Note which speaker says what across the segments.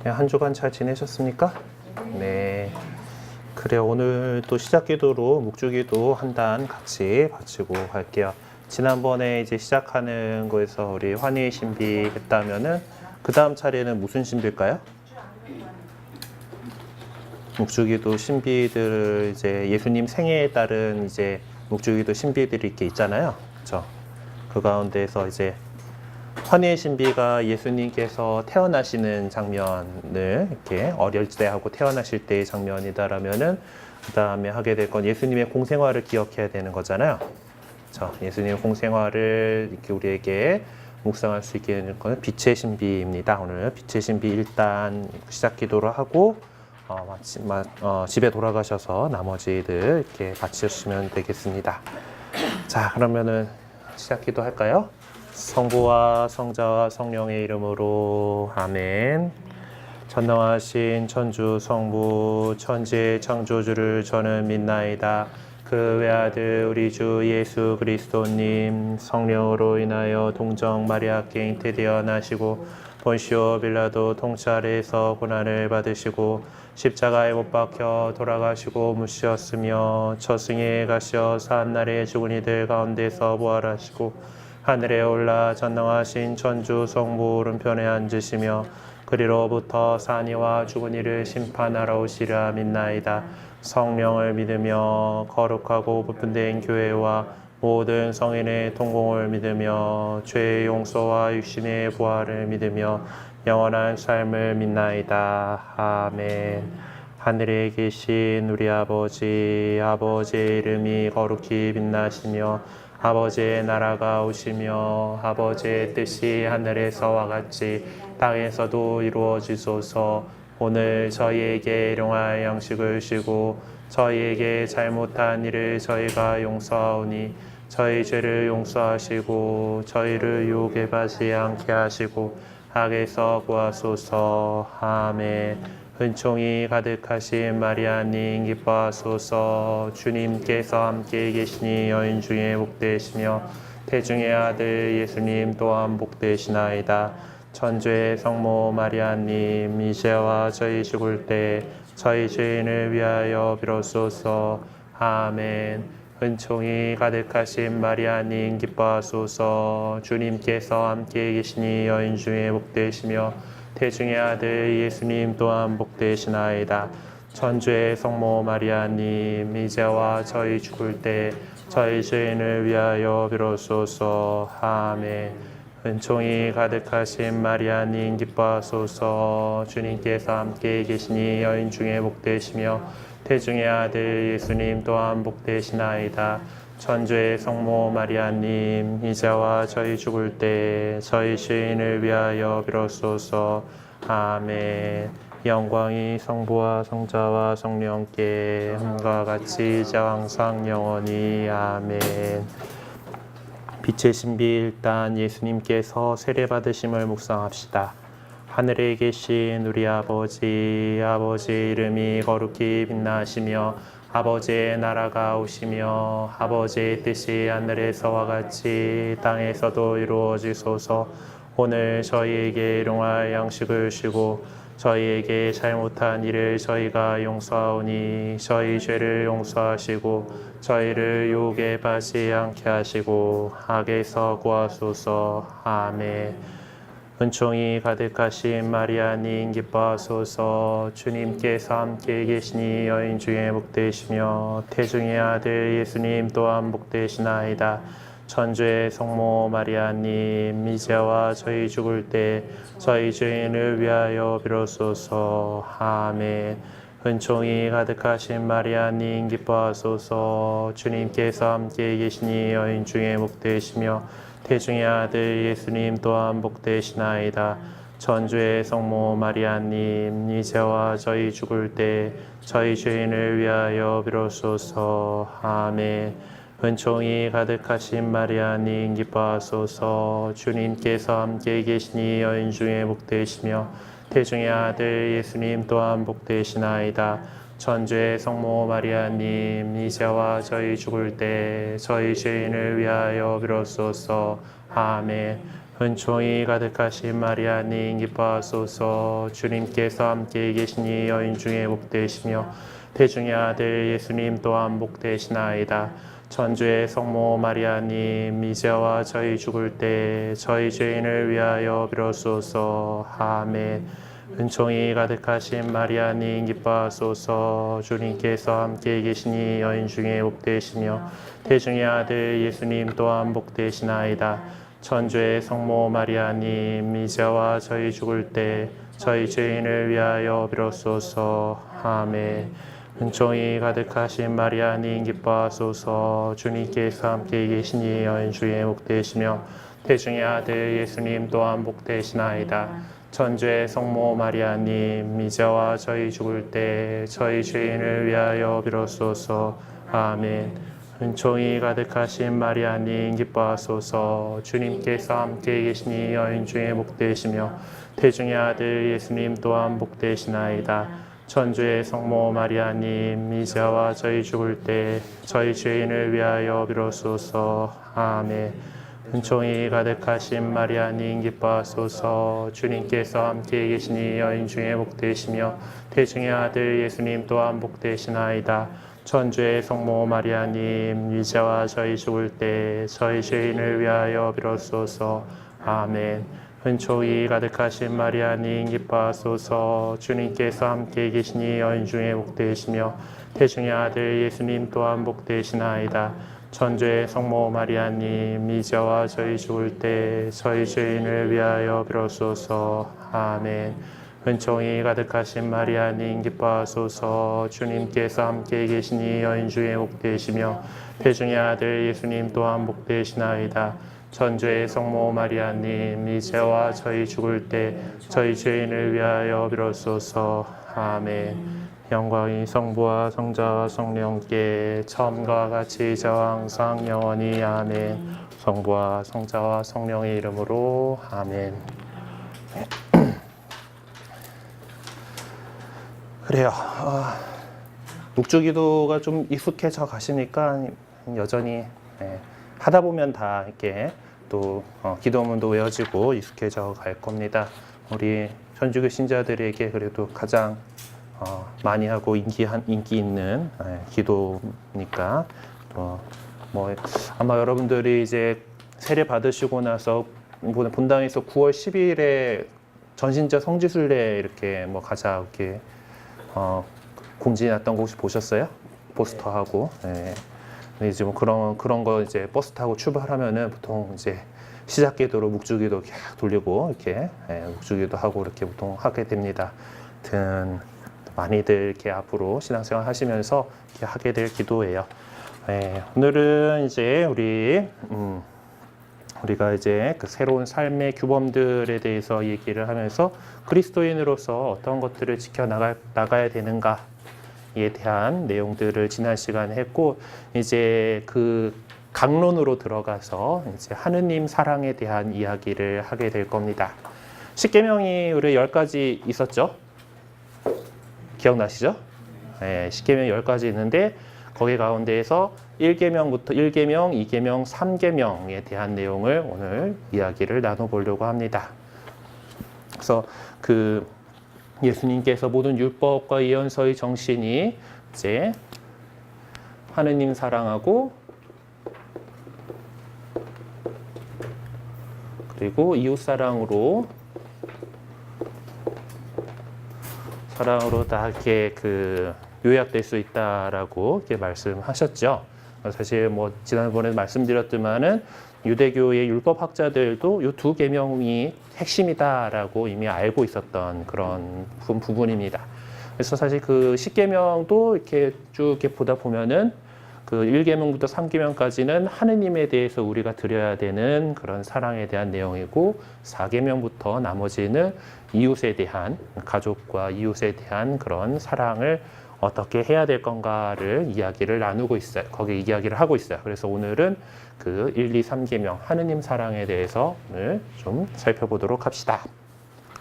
Speaker 1: 네, 한 주간 잘 지내셨습니까? 네. 그래요. 오늘 또 시작 기도로 묵주기도 한 단 같이 바치고 갈게요. 지난번에 이제 시작하는 거에서 우리 환희의 신비 했다면은 그 다음 차례는 무슨 신비일까요? 묵주기도 신비들 이제 예수님 생애에 따른 이제 묵주기도 신비들이 이렇게 있잖아요. 그렇죠? 그 가운데서 이제 환희의 신비가 예수님께서 태어나시는 장면을 이렇게 어릴 때 하고 태어나실 때의 장면이다라면은 그 다음에 하게 될 건 예수님의 공생활을 기억해야 되는 거잖아요. 자, 예수님의 공생활을 이렇게 우리에게 묵상할 수 있게 되는 것은 빛의 신비입니다. 오늘 빛의 신비 일단 시작 기도를 하고 집에 돌아가셔서 나머지들 이렇게 바치시면 되겠습니다. 자, 그러면은 시작 기도 할까요? 성부와 성자와 성령의 이름으로 아멘. 전능하신 천주 성부 천지의 창조주를 저는 믿나이다. 그 외아들 우리 주 예수 그리스도님 성령으로 인하여 동정 마리아께 잉태되어 나시고 본시오 빌라도 통찰에서 고난을 받으시고 십자가에 못 박혀 돌아가시고 묻히셨으며 저승에 가시어 사한날에 죽은 이들 가운데서 부활하시고 하늘에 올라 전능하신 천주 성부 오른편에 앉으시며 그리로부터 산이와 죽은 이를 심판하러 오시라 믿나이다. 성령을 믿으며 거룩하고 부분된 교회와 모든 성인의 통공을 믿으며 죄의 용서와 육신의 부활을 믿으며 영원한 삶을 믿나이다. 아멘. 하늘에 계신 우리 아버지의 이름이 거룩히 빛나시며 아버지의 나라가 오시며 아버지의 뜻이 하늘에서와 같이 땅에서도 이루어지소서. 오늘 저희에게 일용할 양식을 주시고 저희에게 잘못한 일을 저희가 용서하오니 저희 죄를 용서하시고 저희를 유혹에 빠지지 않게 하시고 악에서 구하소서. 아멘. 은총이 가득하신 마리아님 기뻐하소서. 주님께서 함께 계시니 여인 중에 복되시며 태중의 아들 예수님 또한 복되시나이다. 천주의 성모 마리아님 이제와 저희 죽을 때 저희 죄인을 위하여 비로소서. 아멘. 은총이 가득하신 마리아님 기뻐하소서. 주님께서 함께 계시니 여인 중에 복되시며 태중의 아들 예수님 또한 복되시나이다. 천주의 성모 마리아님 이제와 저희 죽을 때 저희 죄인을 위하여 비로소서. 아멘. 은총이 가득하신 마리아님 기뻐하소서. 주님께서 함께 계시니 여인 중에 복되시며 태중의 아들 예수님 또한 복되시나이다. 천주의 성모 마리아님 이제와 저희 죽을 때 저희 죄인을 위하여 비로소서. 아멘. 영광이 성부와 성자와 성령께 함과 같이 이제와 항상 영원히 아멘. 빛의 신비 일단 예수님께서 세례받으심을 묵상합시다. 하늘에 계신 우리 아버지의 이름이 거룩히 빛나시며 아버지의 나라가 오시며 아버지의 뜻이 하늘에서와 같이 땅에서도 이루어지소서. 오늘 저희에게 일용할 양식을 주시고 저희에게 잘못한 일을 저희가 용서하오니 저희 죄를 용서하시고 저희를 유혹에 빠지지 않게 하시고 악에서 구하소서. 아멘. 은총이 가득하신 마리아님 기뻐하소서. 주님께서 함께 계시니 여인 중에 복되시며 태중의 아들 예수님 또한 복되시나이다. 천주의 성모 마리아님 이제와 저희 죽을 때 저희 죄인을 위하여 비로소서. 아멘. 은총이 가득하신 마리아님 기뻐하소서. 주님께서 함께 계시니 여인 중에 복되시며 태중의 아들 예수님 또한 복되시나이다. 천주의 성모 마리아님 이제와 저희 죽을 때 저희 죄인을 위하여 비로소서. 아멘. 은총이 가득하신 마리아님 기뻐하소서. 주님께서 함께 계시니 여인 중에 복되시며 태중의 아들 예수님 또한 복되시나이다. 천주의 성모 마리아님 이제와 저희 죽을 때 저희 죄인을 위하여 비로소서. 아멘. 은총이 가득하신 마리아님 기뻐하소서. 주님께서 함께 계시니 여인 중에 복되시며 태중의 아들 예수님 또한 복되시나이다. 천주의 성모 마리아님 이제와 저희 죽을 때 저희 죄인을 위하여 빌어주소서. 아멘. 은총이 가득하신 마리아님 기뻐하소서. 주님께서 함께 계시니 여인 중에 복되시며 태중의 아들 예수님 또한 복되시나이다. 천주의 성모 마리아님 이제와 저희 죽을 때 저희 죄인을 위하여 빌어주소서. 아멘. 은총이 가득하신 마리아님 기뻐하소서. 주님께서 함께 계시니 여인 중에 복되시며 태중의 아들 예수님 또한 복되시나이다. 천주의 성모 마리아님 이제와 저희 죽을 때 저희 죄인을 위하여 빌어주소서. 아멘. 은총이 가득하신 마리아님 기뻐하소서. 주님께서 함께 계시니 여인 중에 복되시며 태중의 아들 예수님 또한 복되시나이다. 천주의 성모 마리아님 이제와 저희 죽을 때 저희 죄인을 위하여 빌어주소서. 아멘. 은총이 가득하신 마리아님 기뻐하소서. 주님께서 함께 계시니 여인 중에 복되시며 태중의 아들 예수님 또한 복되시나이다. 천주의 성모 마리아님 이제와 저희 죽을 때 저희 죄인을 위하여 빌어주소서. 아멘. 은총이 가득하신 마리아님 기뻐하소서. 주님께서 함께 계시니 여인 중에 복되시며 태중의 아들 예수님 또한 복되시나이다. 천주의 성모 마리아님 이제와 저희 죽을 때 저희 죄인을 위하여 빌어주소서. 아멘. 은총이 가득하신 마리아님 기뻐하소서. 주님께서 함께 계시니 여인 중에 복되시며 태중의 아들 예수님 또한 복되시나이다. 천주의 성모 마리아님 이제와 저희 죽을 때 저희 죄인을 위하여 빌어주소서. 아멘. 영광이 성부와 성자와 성령께 처음과 같이 이제와 항상 영원히 아멘. 성부와 성자와 성령의 이름으로 아멘. 그래요. 묵주기도가 좀 익숙해져 가시니까 여전히 하다 보면 다 이렇게 또 기도문도 외워지고 익숙해져 갈 겁니다. 우리 천주교 신자들에게 그래도 가장 많이 하고 인기 있는 기도니까 뭐 아마 여러분들이 이제 세례 받으시고 나서 이번에 본당에서 9월 10일에 전신자 성지순례 이렇게 뭐 가자 이렇게 공지 났던 거 혹시 보셨어요? 포스터하고. 네. 근데 이제 뭐 그런 거 이제 버스 타고 출발하면은 보통 이제 시작기도로 묵주기도 계속 돌리고 이렇게 묵주기도 하고 이렇게 보통 하게 됩니다. 하여튼 많이들 이렇게 앞으로 신앙생활 하시면서 이렇게 하게 될 기도예요. 오늘은 이제 우리가 이제 그 새로운 삶의 규범들에 대해서 얘기를 하면서 그리스도인으로서 어떤 것들을 나가야 되는가에 대한 내용들을 지난 시간에 했고, 이제 그 강론으로 들어가서 이제 하느님 사랑에 대한 이야기를 하게 될 겁니다. 십계명이 우리 10가지 있었죠? 기억나시죠? 네, 십계명 10가지 있는데 거기 가운데에서 1계명부터 1계명, 2계명, 3계명에 대한 내용을 오늘 이야기를 나눠보려고 합니다. 그래서 그 예수님께서 모든 율법과 예언서의 정신이 이제 하느님 사랑하고 그리고 이웃 사랑으로 다 이렇게 그 요약될 수 있다라고 이렇게 말씀하셨죠. 사실 뭐 지난번에 말씀드렸지만은 유대교의 율법학자들도 이 두 계명이 핵심이다라고 이미 알고 있었던 그런 부분입니다. 그래서 사실 그 10계명도 이렇게 쭉 이렇게 보다 보면은 그 1계명부터 3계명까지는 하느님에 대해서 우리가 드려야 되는 그런 사랑에 대한 내용이고 4계명부터 나머지는 이웃에 대한 가족과 이웃에 대한 그런 사랑을 어떻게 해야 될 건가를 이야기를 나누고 있어요. 거기 이야기를 하고 있어요. 그래서 오늘은 그 1, 2, 3계명 하느님 사랑에 대해서 오늘 좀 살펴보도록 합시다.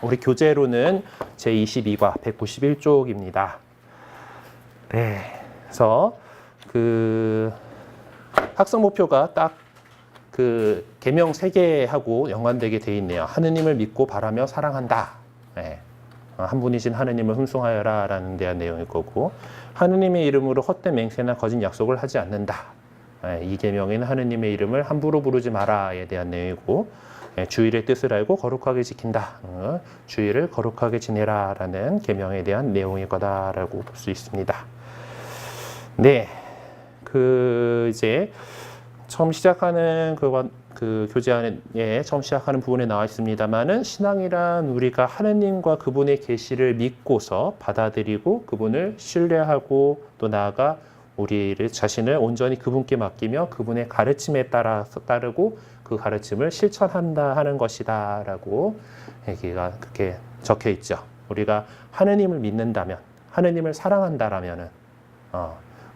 Speaker 1: 우리 교재로는 제22과 191쪽입니다. 네. 그래서 그 학습 목표가 딱 그 계명 3개하고 연관되게 돼 있네요. 하느님을 믿고 바라며 사랑한다. 예. 한 분이신 하느님을 흠숭하여라 라는 대한 내용일 거고, 하느님의 이름으로 헛된 맹세나 거짓 약속을 하지 않는다. 예. 이 계명에는 하느님의 이름을 함부로 부르지 마라에 대한 내용이고, 예. 주일의 뜻을 알고 거룩하게 지킨다. 주일을 거룩하게 지내라 라는 계명에 대한 내용일 거다라고 볼 수 있습니다. 네. 이제 처음 시작하는 그 교재 안에 처음 시작하는 부분에 나와 있습니다만은, 신앙이란 우리가 하느님과 그분의 계시를 믿고서 받아들이고 그분을 신뢰하고 또 나아가 우리를 자신을 온전히 그분께 맡기며 그분의 가르침에 따르고 그 가르침을 실천한다 하는 것이다라고 얘기가 그렇게 적혀 있죠. 우리가 하느님을 믿는다면, 하느님을 사랑한다라면은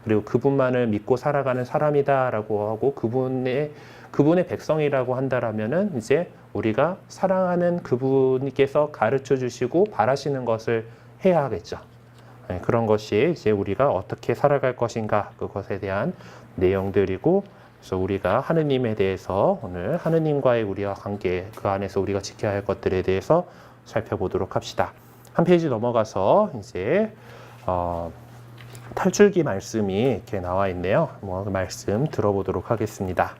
Speaker 1: 그리고 그분만을 믿고 살아가는 사람이다라고 하고 그분의 백성이라고 한다라면은 이제 우리가 사랑하는 그분께서 가르쳐 주시고 바라시는 것을 해야 하겠죠. 네, 그런 것이 이제 우리가 어떻게 살아갈 것인가, 그것에 대한 내용들이고, 그래서 우리가 하느님에 대해서 오늘 하느님과의 우리와 관계, 그 안에서 우리가 지켜야 할 것들에 대해서 살펴보도록 합시다. 한 페이지 넘어가서 이제 탈출기 말씀이 이렇게 나와 있네요. 그 말씀 들어보도록 하겠습니다.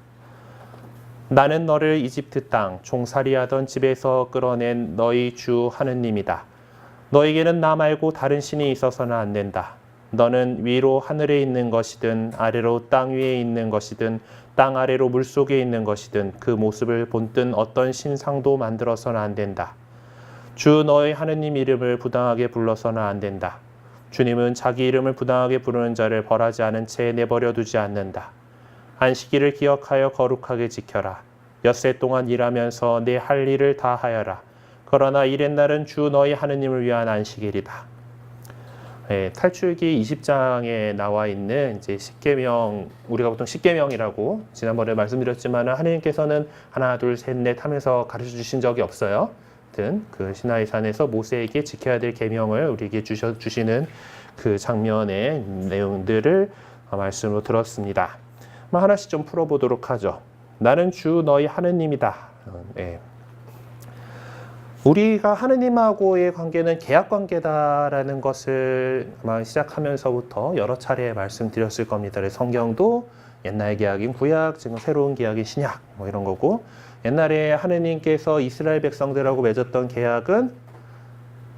Speaker 1: 나는 너를 이집트 땅 종살이하던 집에서 끌어낸 너희 주 하느님이다. 너에게는 나 말고 다른 신이 있어서는 안 된다. 너는 위로 하늘에 있는 것이든 아래로 땅 위에 있는 것이든 땅 아래로 물속에 있는 것이든 그 모습을 본뜬 어떤 신상도 만들어서는 안 된다. 주 너의 하느님 이름을 부당하게 불러서는 안 된다. 주님은 자기 이름을 부당하게 부르는 자를 벌하지 않은 채 내버려 두지 않는다. 안식일을 기억하여 거룩하게 지켜라. 엿새 동안 일하면서 내 할 일을 다 하여라. 그러나 이렛날은 주 너희 하느님을 위한 안식일이다. 네, 탈출기 20장에 나와 있는 이제 십계명, 우리가 보통 십계명이라고 지난번에 말씀드렸지만 하느님께서는 하나, 둘, 셋, 넷 하면서 가르쳐 주신 적이 없어요. 그 시나이 산에서 모세에게 지켜야 될 계명을 우리에게 주시는 그 장면의 내용들을 말씀으로 들었습니다. 하나씩 좀 풀어보도록 하죠. 나는 주 너희 하느님이다. 네. 우리가 하느님하고의 관계는 계약 관계다라는 것을 아마 시작하면서부터 여러 차례 말씀드렸을 겁니다. 성경도 옛날 계약인 구약, 지금 새로운 계약인 신약 이런 거고, 옛날에 하느님께서 이스라엘 백성들하고 맺었던 계약은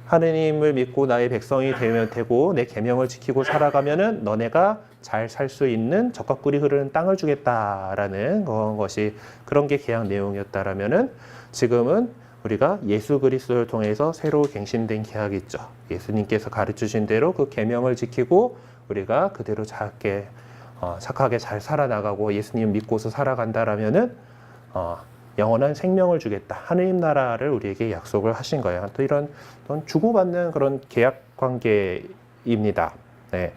Speaker 1: 하느님을 믿고 나의 백성이 되면 되고 내 계명을 지키고 살아가면은 너네가 잘 살 수 있는 젖과 꿀이 흐르는 땅을 주겠다라는 것이 그런 게 계약 내용이었다라면은, 지금은 우리가 예수 그리스도를 통해서 새로 갱신된 계약이 있죠. 예수님께서 가르치신 대로 그 계명을 지키고 우리가 그대로 착하게 잘 살아나가고 예수님 믿고서 살아간다라면은 영원한 생명을 주겠다. 하느님 나라를 우리에게 약속을 하신 거예요. 또 이런 주고받는 그런 계약 관계입니다. 네.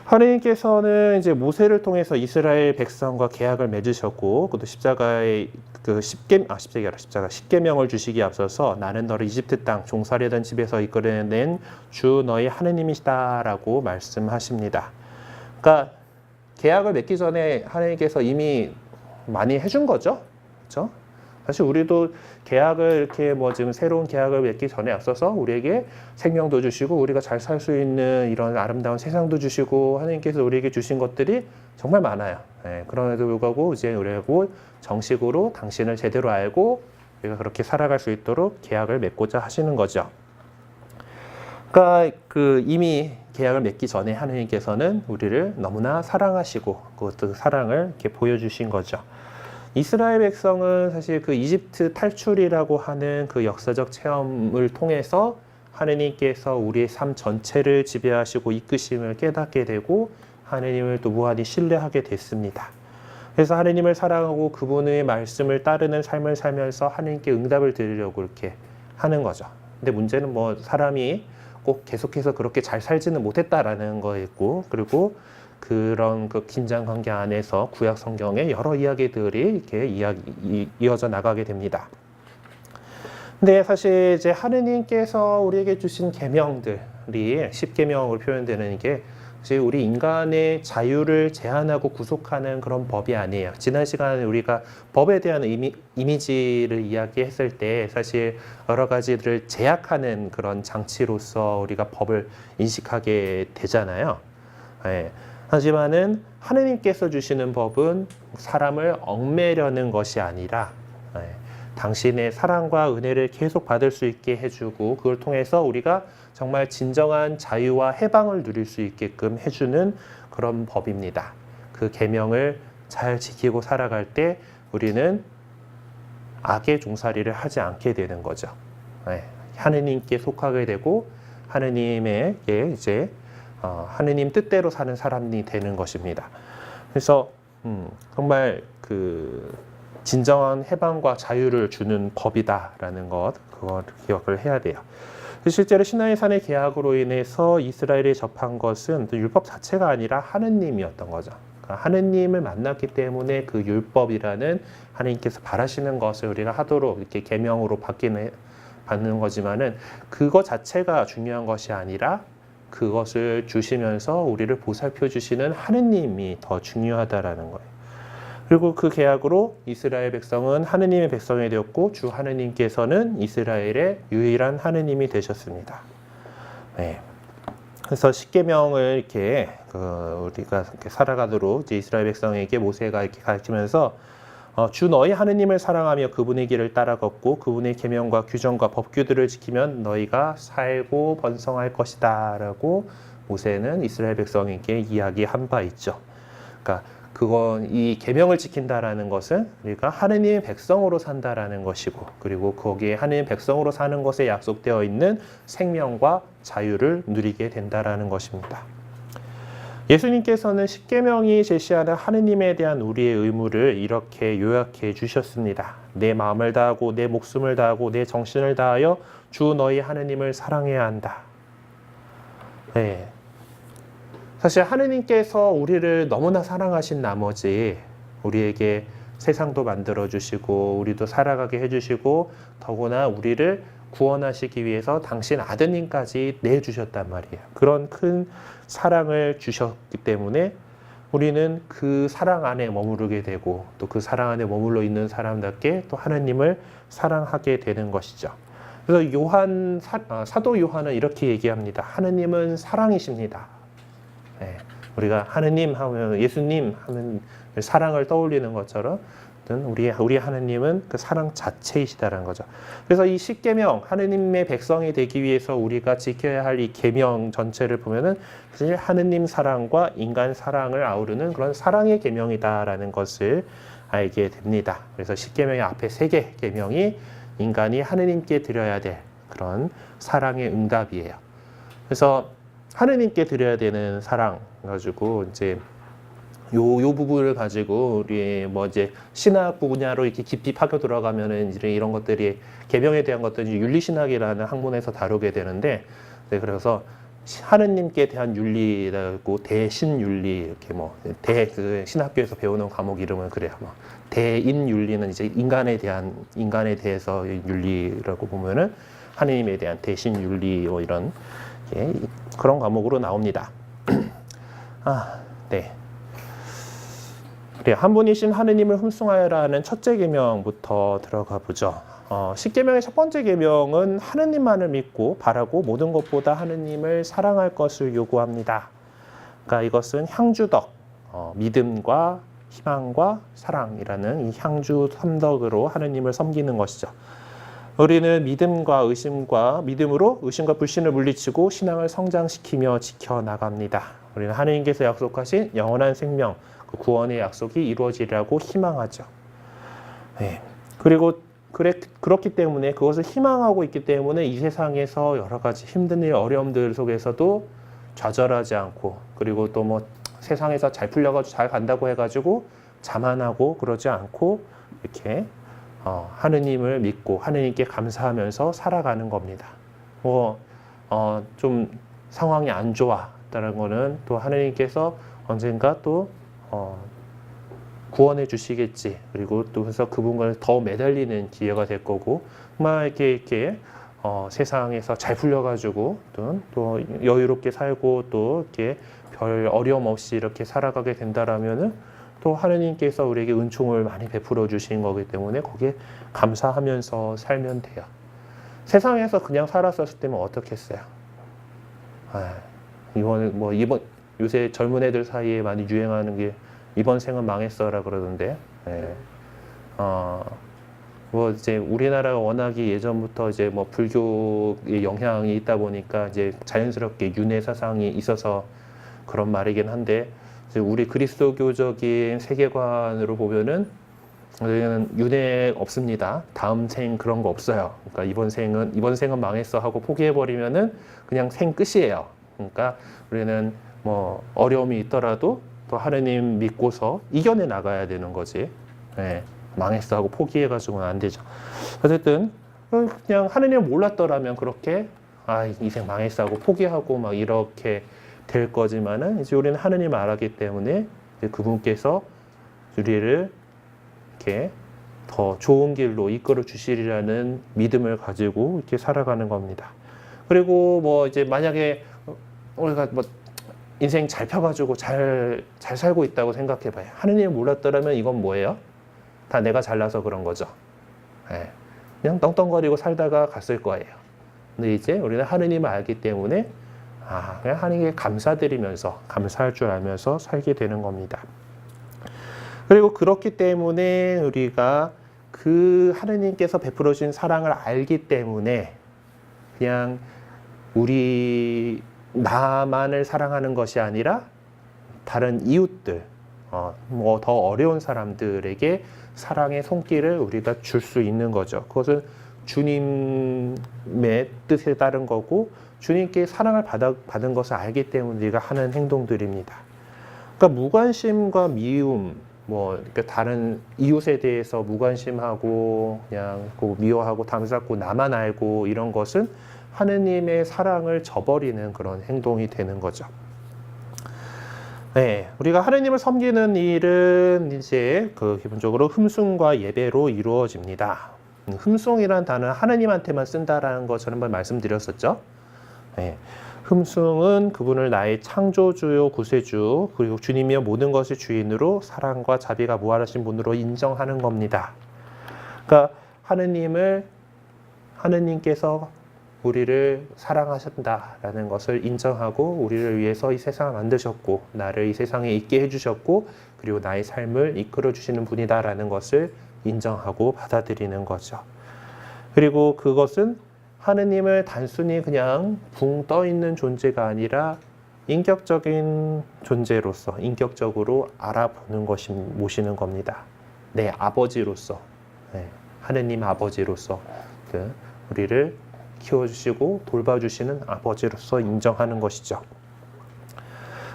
Speaker 1: 하느님께서는 이제 모세를 통해서 이스라엘 백성과 계약을 맺으셨고, 그것도 십자가의 십계명을 주시기에 앞서서 나는 너를 이집트 땅 종살이하던 집에서 이끌어낸 주 너희 하느님이시다라고 말씀하십니다. 그러니까 계약을 맺기 전에 하느님께서 이미 많이 해준 거죠. 그렇죠? 사실 우리도 계약을 이렇게 지금 새로운 계약을 맺기 전에 앞서서 우리에게 생명도 주시고 우리가 잘 살 수 있는 이런 아름다운 세상도 주시고 하나님께서 우리에게 주신 것들이 정말 많아요. 네, 그럼에도 불구하고 이제 우리하고 정식으로 당신을 제대로 알고 우리가 그렇게 살아갈 수 있도록 계약을 맺고자 하시는 거죠. 그러니까 이미 계약을 맺기 전에 하나님께서는 우리를 너무나 사랑하시고 그것도 사랑을 이렇게 보여주신 거죠. 이스라엘 백성은 사실 그 이집트 탈출이라고 하는 그 역사적 체험을 통해서 하느님께서 우리의 삶 전체를 지배하시고 이끄심을 깨닫게 되고 하느님을 또 무한히 신뢰하게 됐습니다. 그래서 하느님을 사랑하고 그분의 말씀을 따르는 삶을 살면서 하느님께 응답을 드리려고 이렇게 하는 거죠. 근데 문제는 사람이 꼭 계속해서 그렇게 잘 살지는 못했다라는 거였고, 그리고 그런 그 긴장 관계 안에서 구약 성경의 여러 이야기들이 이렇게 이어져 나가게 됩니다. 근데 사실 이제 하느님께서 우리에게 주신 계명들이 10계명으로 표현되는 게 사실 우리 인간의 자유를 제한하고 구속하는 그런 법이 아니에요. 지난 시간에 우리가 법에 대한 이미지를 이야기했을 때 사실 여러 가지들을 제약하는 그런 장치로서 우리가 법을 인식하게 되잖아요. 예. 하지만은 하느님께서 주시는 법은 사람을 얽매려는 것이 아니라 당신의 사랑과 은혜를 계속 받을 수 있게 해주고 그걸 통해서 우리가 정말 진정한 자유와 해방을 누릴 수 있게끔 해주는 그런 법입니다. 그 계명을 잘 지키고 살아갈 때 우리는 악의 종살이를 하지 않게 되는 거죠. 하느님께 속하게 되고 하느님에게 이제 하느님 뜻대로 사는 사람이 되는 것입니다. 그래서 정말 그 진정한 해방과 자유를 주는 법이다라는 것, 그걸 기억을 해야 돼요. 실제로 시나이 산의 계약으로 인해서 이스라엘이 접한 것은 율법 자체가 아니라 하느님이었던 거죠. 그러니까 하느님을 만났기 때문에 그 율법이라는 하느님께서 바라시는 것을 우리가 하도록 이렇게 계명으로 받는 거지만은 그것 자체가 중요한 것이 아니라 그것을 주시면서 우리를 보살펴 주시는 하느님이 더 중요하다라는 거예요. 그리고 그 계약으로 이스라엘 백성은 하느님의 백성이 되었고 주 하느님께서는 이스라엘의 유일한 하느님이 되셨습니다. 네. 그래서 십계명을 이렇게 우리가 이렇게 살아가도록 이제 이스라엘 백성에게 모세가 이렇게 가르치면서 주 너희 하느님을 사랑하며 그분의 길을 따라 걷고 그분의 계명과 규정과 법규들을 지키면 너희가 살고 번성할 것이다라고 모세는 이스라엘 백성에게 이야기한 바 있죠. 그러니까 그건 이 계명을 지킨다라는 것은 우리가 하느님의 백성으로 산다라는 것이고 그리고 거기에 하느님 백성으로 사는 것에 약속되어 있는 생명과 자유를 누리게 된다라는 것입니다. 예수님께서는 십계명이 제시하는 하느님에 대한 우리의 의무를 이렇게 요약해 주셨습니다. 내 마음을 다하고 내 목숨을 다하고 내 정신을 다하여 주 너희 하느님을 사랑해야 한다. 네. 사실 하느님께서 우리를 너무나 사랑하신 나머지 우리에게 세상도 만들어주시고 우리도 살아가게 해주시고 더구나 우리를 구원하시기 위해서 당신 아드님까지 내주셨단 말이에요. 그런 큰 사랑을 주셨기 때문에 우리는 그 사랑 안에 머무르게 되고 또 그 사랑 안에 머물러 있는 사람답게 또 하느님을 사랑하게 되는 것이죠. 그래서 사도 요한은 이렇게 얘기합니다. 하느님은 사랑이십니다. 네, 우리가 하느님 하면 예수님 하면 사랑을 떠올리는 것처럼 우리 하느님은 그 사랑 자체이시다라는 거죠. 그래서 이 십계명 하느님의 백성이 되기 위해서 우리가 지켜야 할 이 계명 전체를 보면은 사실 하느님 사랑과 인간 사랑을 아우르는 그런 사랑의 계명이다라는 것을 알게 됩니다. 그래서 십계명의 앞에 3개 계명이 인간이 하느님께 드려야 될 그런 사랑의 응답이에요. 그래서 하느님께 드려야 되는 사랑 가지고 이제 요 부분을 가지고 우리 이제 신학 분야로 이렇게 깊이 파고 들어가면은 이제 이런 것들이 계명에 대한 것들이 윤리신학이라는 학문에서 다루게 되는데, 네, 그래서 하느님께 대한 윤리라고 대신윤리 이렇게 그 신학교에서 배우는 과목 이름은 그래요. 대인윤리는 이제 인간에 대해서 윤리라고 보면은 하느님에 대한 대신윤리 이런 그런 과목으로 나옵니다. 네. 그래, 한 분이신 하느님을 흠숭하여라는 첫째 계명부터 들어가 보죠. 십계명의 첫 번째 계명은 하느님만을 믿고 바라고 모든 것보다 하느님을 사랑할 것을 요구합니다. 그러니까 이것은 향주덕, 믿음과 희망과 사랑이라는 이 향주 3덕으로 하느님을 섬기는 것이죠. 우리는 믿음으로 의심과 불신을 물리치고 신앙을 성장시키며 지켜나갑니다. 우리는 하느님께서 약속하신 영원한 생명, 그 구원의 약속이 이루어지리라고 희망하죠. 네. 그리고 그렇기 때문에 그것을 희망하고 있기 때문에 이 세상에서 여러 가지 힘든 일, 어려움들 속에서도 좌절하지 않고 그리고 또 세상에서 잘 풀려가지고 잘 간다고 해가지고 자만하고 그러지 않고 이렇게 하느님을 믿고 하느님께 감사하면서 살아가는 겁니다. 좀 상황이 안 좋아라는 거는 또 하느님께서 언젠가 또 구원해 주시겠지. 그리고 또 그래서 그분과 더 매달리는 기회가 될 거고, 막 이렇게 세상에서 잘 풀려가지고 또 여유롭게 살고 또 이렇게 별 어려움 없이 이렇게 살아가게 된다라면은 또 하느님께서 우리에게 은총을 많이 베풀어 주신 거기 때문에 거기에 감사하면서 살면 돼요. 세상에서 그냥 살았었을 때면 어떻겠어요? 이번 요새 젊은 애들 사이에 많이 유행하는 게 이번 생은 망했어라 그러던데. 이제 우리나라가 워낙에 예전부터 이제 뭐 불교의 영향이 있다 보니까 이제 자연스럽게 윤회 사상이 있어서 그런 말이긴 한데, 이제 우리 그리스도교적인 세계관으로 보면은 우리는 윤회 없습니다. 다음 생 그런 거 없어요. 그러니까 이번 생은 망했어 하고 포기해 버리면은 그냥 생 끝이에요. 그러니까 우리는 뭐 어려움이 있더라도 또 하느님 믿고서 이겨내 나가야 되는 거지. 망했어 하고 포기해가지고는 안 되죠. 어쨌든 그냥 하느님을 몰랐더라면 그렇게 인생 망했어 하고 포기하고 막 이렇게 될 거지만은 이제 우리는 하느님을 알았기 때문에 그분께서 우리를 이렇게 더 좋은 길로 이끌어 주시리라는 믿음을 가지고 이렇게 살아가는 겁니다. 그리고 뭐 이제 만약에 우리가 뭐 인생 잘 펴가지고 잘 살고 있다고 생각해봐요. 하느님을 몰랐더라면 이건 뭐예요? 다 내가 잘나서 그런 거죠. 그냥 떵떵거리고 살다가 갔을 거예요. 근데 이제 우리는 하느님을 알기 때문에 그냥 하느님께 감사드리면서 감사할 줄 알면서 살게 되는 겁니다. 그리고 그렇기 때문에 우리가 그 하느님께서 베풀어 주신 사랑을 알기 때문에 그냥 나만을 사랑하는 것이 아니라 다른 이웃들, 뭐 더 어려운 사람들에게 사랑의 손길을 우리가 줄 수 있는 거죠. 그것은 주님의 뜻에 따른 거고 주님께 사랑을 받은 것을 알기 때문에 우리가 하는 행동들입니다. 그러니까 무관심과 미움, 그러니까 다른 이웃에 대해서 무관심하고 그냥 미워하고 담쌓고 나만 알고 이런 것은 하느님의 사랑을 저버리는 그런 행동이 되는 거죠. 우리가 하느님을 섬기는 일은 이제 기본적으로 흠숭과 예배로 이루어집니다. 흠숭이란 단어는 하느님한테만 쓴다라는 거 저는 한번 말씀드렸었죠. 흠숭은 그분을 나의 창조주요 구세주 그리고 주님이여 모든 것의 주인으로 사랑과 자비가 무한하신 분으로 인정하는 겁니다. 그러니까 하느님께서 우리를 사랑하신다라는 것을 인정하고 우리를 위해서 이 세상을 만드셨고 나를 이 세상에 있게 해주셨고 그리고 나의 삶을 이끌어 주시는 분이다라는 것을 인정하고 받아들이는 거죠. 그리고 그것은 하느님을 단순히 그냥 붕 떠 있는 존재가 아니라 인격적인 존재로서 인격적으로 알아보는 것이 모시는 겁니다. 내 아버지로서, 하느님 아버지로서 우리를 키워주시고 돌봐주시는 아버지로서 인정하는 것이죠.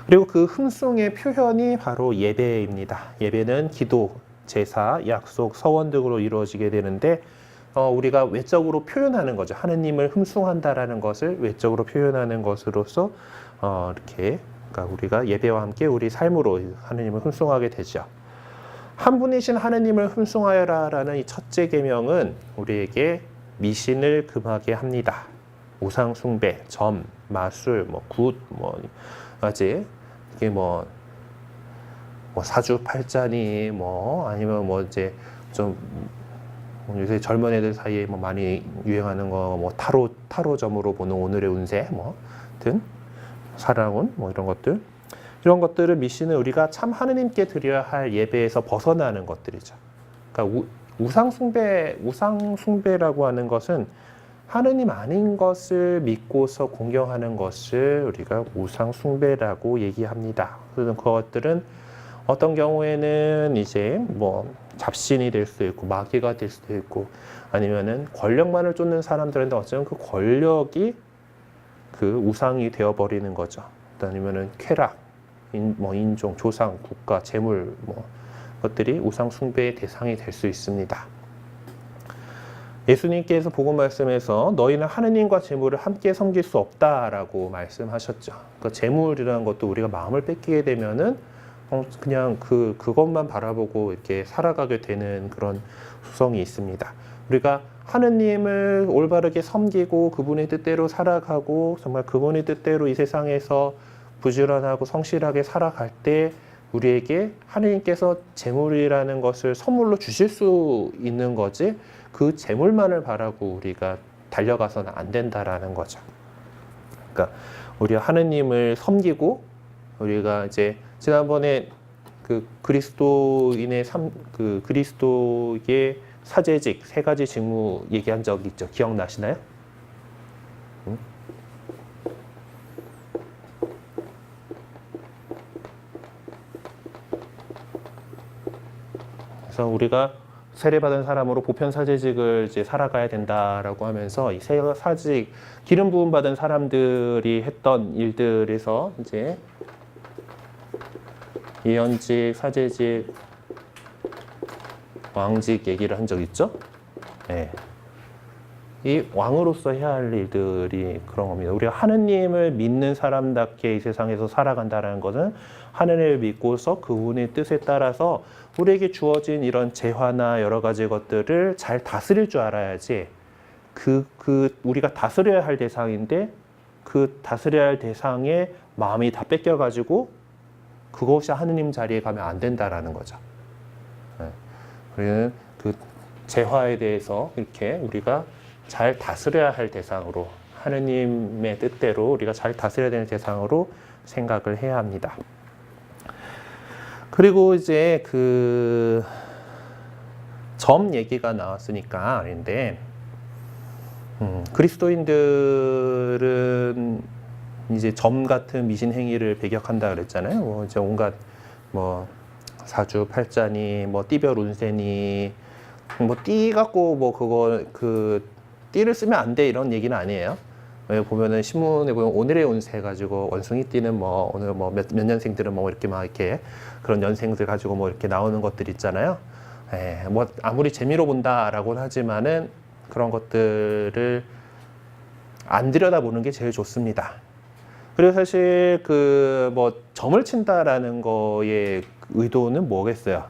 Speaker 1: 그리고 그 흠숭의 표현이 바로 예배입니다. 예배는 기도, 제사, 약속, 서원 등으로 이루어지게 되는데 우리가 외적으로 표현하는 거죠. 하느님을 흠숭한다라는 것을 외적으로 표현하는 것으로서 이렇게 그러니까 우리가 예배와 함께 우리 삶으로 하느님을 흠숭하게 되죠. 한 분이신 하느님을 흠숭하여라라는 이 첫째 계명은 우리에게 미신을 금하게 합니다. 우상 숭배, 점, 마술, 굿, 이게 사주팔자니 아니면 이제 좀 요새 젊은 애들 사이에 많이 유행하는 거 타로점으로 보는 오늘의 운세 등 사랑운 이런 것들을 미신은 우리가 참 하느님께 드려야 할 예배에서 벗어나는 것들이죠. 그러니까 우상 숭배라고 하는 것은 하느님 아닌 것을 믿고서 공경하는 것을 우리가 우상 숭배라고 얘기합니다. 그래서 그것들은 어떤 경우에는 이제 잡신이 될 수도 있고 마귀가 될 수도 있고 아니면은 권력만을 쫓는 사람들한테 어쩌면 그 권력이 그 우상이 되어버리는 거죠. 아니면은 쾌락, 인종, 조상, 국가, 재물 것들이 우상 숭배의 대상이 될 수 있습니다. 예수님께서 복음 말씀에서 너희는 하느님과 재물을 함께 섬길 수 없다라고 말씀하셨죠. 그러니까 재물이라는 것도 우리가 마음을 뺏기게 되면은 그냥 그것만 바라보고 이렇게 살아가게 되는 그런 수성이 있습니다. 우리가 하느님을 올바르게 섬기고 그분의 뜻대로 살아가고 정말 그분의 뜻대로 이 세상에서 부지런하고 성실하게 살아갈 때 우리에게 하느님께서 재물이라는 것을 선물로 주실 수 있는 거지 그 재물만을 바라고 우리가 달려가서는 안 된다라는 거죠. 그러니까 우리가 하느님을 섬기고 우리가 이제 지난번에 그 그리스도인의 그 그리스도의 사제직 세 가지 직무 얘기한 적 있죠. 기억나시나요? 응? 그래서 우리가 세례받은 사람으로 보편 사제직을 이제 살아가야 된다라고 하면서 이 세 사직 기름 부음 받은 사람들이 했던 일들에서 이제 예언직, 사제직, 왕직 얘기를 한 적 있죠? 네. 이 왕으로서 해야 할 일들이 그런 겁니다. 우리가 하느님을 믿는 사람답게 이 세상에서 살아간다는 것은 하느님을 믿고서 그분의 뜻에 따라서 우리에게 주어진 이런 재화나 여러 가지 것들을 잘 다스릴 줄 알아야지 우리가 다스려야 할 대상인데 그 다스려야 할 대상의 마음이 다 뺏겨가지고 그것이 하느님 자리에 가면 안 된다라는 거죠. 네. 우리는 그 재화에 대해서 이렇게 우리가 잘 다스려야 할 대상으로 하느님의 뜻대로 우리가 잘 다스려야 되는 대상으로 생각을 해야 합니다. 그리고 이제 그 점 얘기가 나왔으니까 아닌데 그리스도인들은 이제 점 같은 미신 행위를 배격한다 그랬잖아요. 뭐 이제 온갖 뭐 사주 팔자니 뭐 띠별 운세니 뭐 띠 갖고 뭐 그거 그 띠를 쓰면 안 돼 이런 얘기는 아니에요. 왜 보면은 신문에 보면 오늘의 운세 가지고 원숭이 띠는 뭐 오늘 뭐 몇 년생들은 뭐 이렇게 막 이렇게 그런 년생들 가지고 뭐 이렇게 나오는 것들 있잖아요. 뭐 아무리 재미로 본다라고는 하지만은 그런 것들을 안 들여다보는 게 제일 좋습니다. 그리고 사실 그 뭐 점을 친다라는 거의 의도는 뭐겠어요?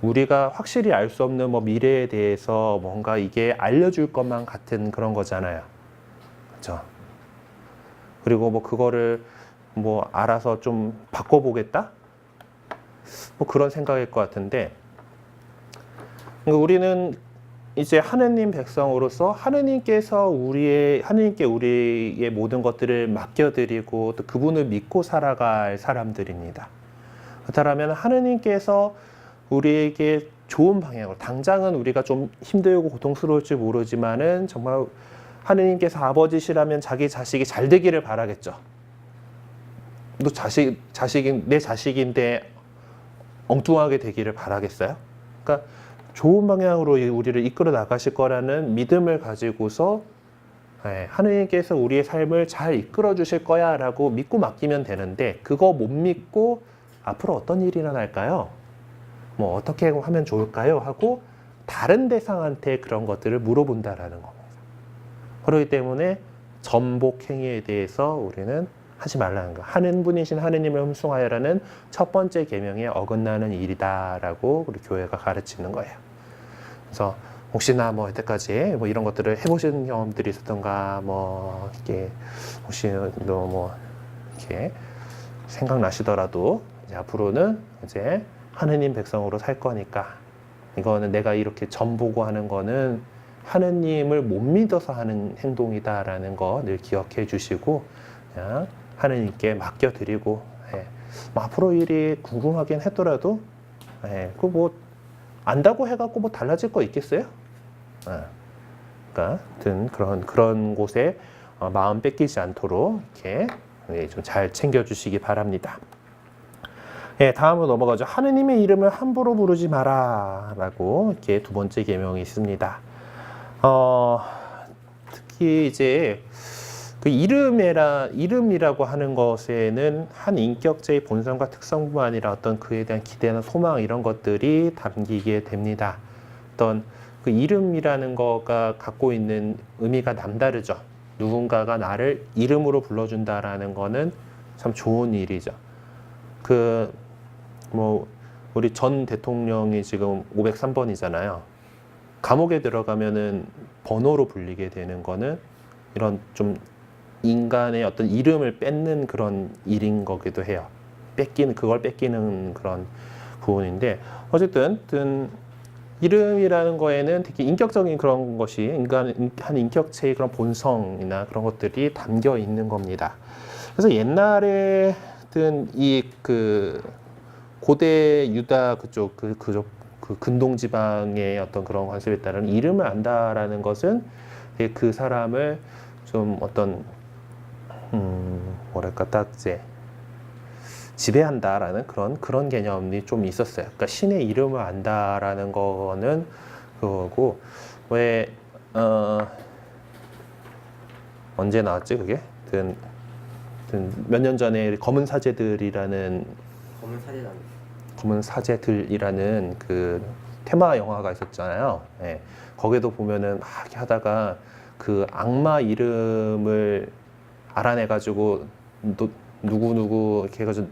Speaker 1: 우리가 확실히 알 수 없는 뭐 미래에 대해서 뭔가 이게 알려줄 것만 같은 그런 거잖아요. 그렇죠? 그리고 뭐 그거를 뭐 알아서 좀 바꿔보겠다? 뭐 그런 생각일 것 같은데 우리는 이제 하느님 백성으로서 하느님께 우리의 모든 것들을 맡겨드리고 또 그분을 믿고 살아갈 사람들입니다. 그렇다면 하느님께서 우리에게 좋은 방향으로 당장은 우리가 좀 힘들고 고통스러울지 모르지만은 정말 하느님께서 아버지시라면 자기 자식이 잘 되기를 바라겠죠. 너 내 자식인데 엉뚱하게 되기를 바라겠어요? 그러니까 좋은 방향으로 우리를 이끌어 나가실 거라는 믿음을 가지고서 하느님께서 우리의 삶을 잘 이끌어 주실 거야 라고 믿고 맡기면 되는데 그거 못 믿고 앞으로 어떤 일이 일어날까요? 뭐 어떻게 하면 좋을까요? 하고 다른 대상한테 그런 것들을 물어본다라는 겁니다. 그렇기 때문에 전복 행위에 대해서 우리는 하지 말라는 거. 하는 분이신 하느님을 흠숭하여라는 첫 번째 계명에 어긋나는 일이다라고 우리 교회가 가르치는 거예요. 그래서 혹시나 뭐 여태까지 뭐 이런 것들을 해보신 경험들이 있었던가 뭐 이렇게 혹시 뭐 이렇게 생각나시더라도 이제 앞으로는 이제 하느님 백성으로 살 거니까 이거는 내가 이렇게 점보고 하는 거는 하느님을 못 믿어서 하는 행동이다라는 거 늘 기억해 주시고 그냥 하느님께 맡겨드리고 뭐 앞으로 일이 궁금하긴 했더라도 그 뭐 안다고 해갖고 뭐 달라질 거 있겠어요? 그러니까 그런 곳에 마음 뺏기지 않도록 이렇게 좀 잘 챙겨주시기 바랍니다. 다음으로 넘어가죠. 하느님의 이름을 함부로 부르지 마라라고 이렇게 두 번째 계명이 있습니다. 특히 이제 그 이름이라고 하는 것에는 한 인격체의 본성과 특성뿐만 아니라 어떤 그에 대한 기대나 소망 이런 것들이 담기게 됩니다. 어떤 그 이름이라는 거가 갖고 있는 의미가 남다르죠. 누군가가 나를 이름으로 불러준다라는 거는 참 좋은 일이죠. 뭐 우리 전 대통령이 지금 503번이잖아요. 감옥에 들어가면은 번호로 불리게 되는 거는 이런 좀 인간의 어떤 이름을 뺏는 그런 일인 거기도 해요. 그걸 뺏기는 그런 부분인데, 어쨌든 이름이라는 거에는 되게 인격적인 그런 것이 한 인격체의 그런 본성이나 그런 것들이 담겨 있는 겁니다. 그래서 옛날에 이 고대 유다 그쪽 그 근동 지방의 어떤 그런 관습에 따른 이름을 안다라는 것은 그 사람을 좀 어떤 뭐랄까 딱 이제 지배한다라는 그런 개념이 좀 있었어요. 그러니까 신의 이름을 안다라는 거는 그거고, 왜 언제 나왔지 그게? 몇 년 전에 검은 사제들이라는 그 테마 영화가 있었잖아요. 예. 거기도 보면은 막 이렇게 하다가 그 악마 이름을 알아내가지고 누구 이렇게 해가지고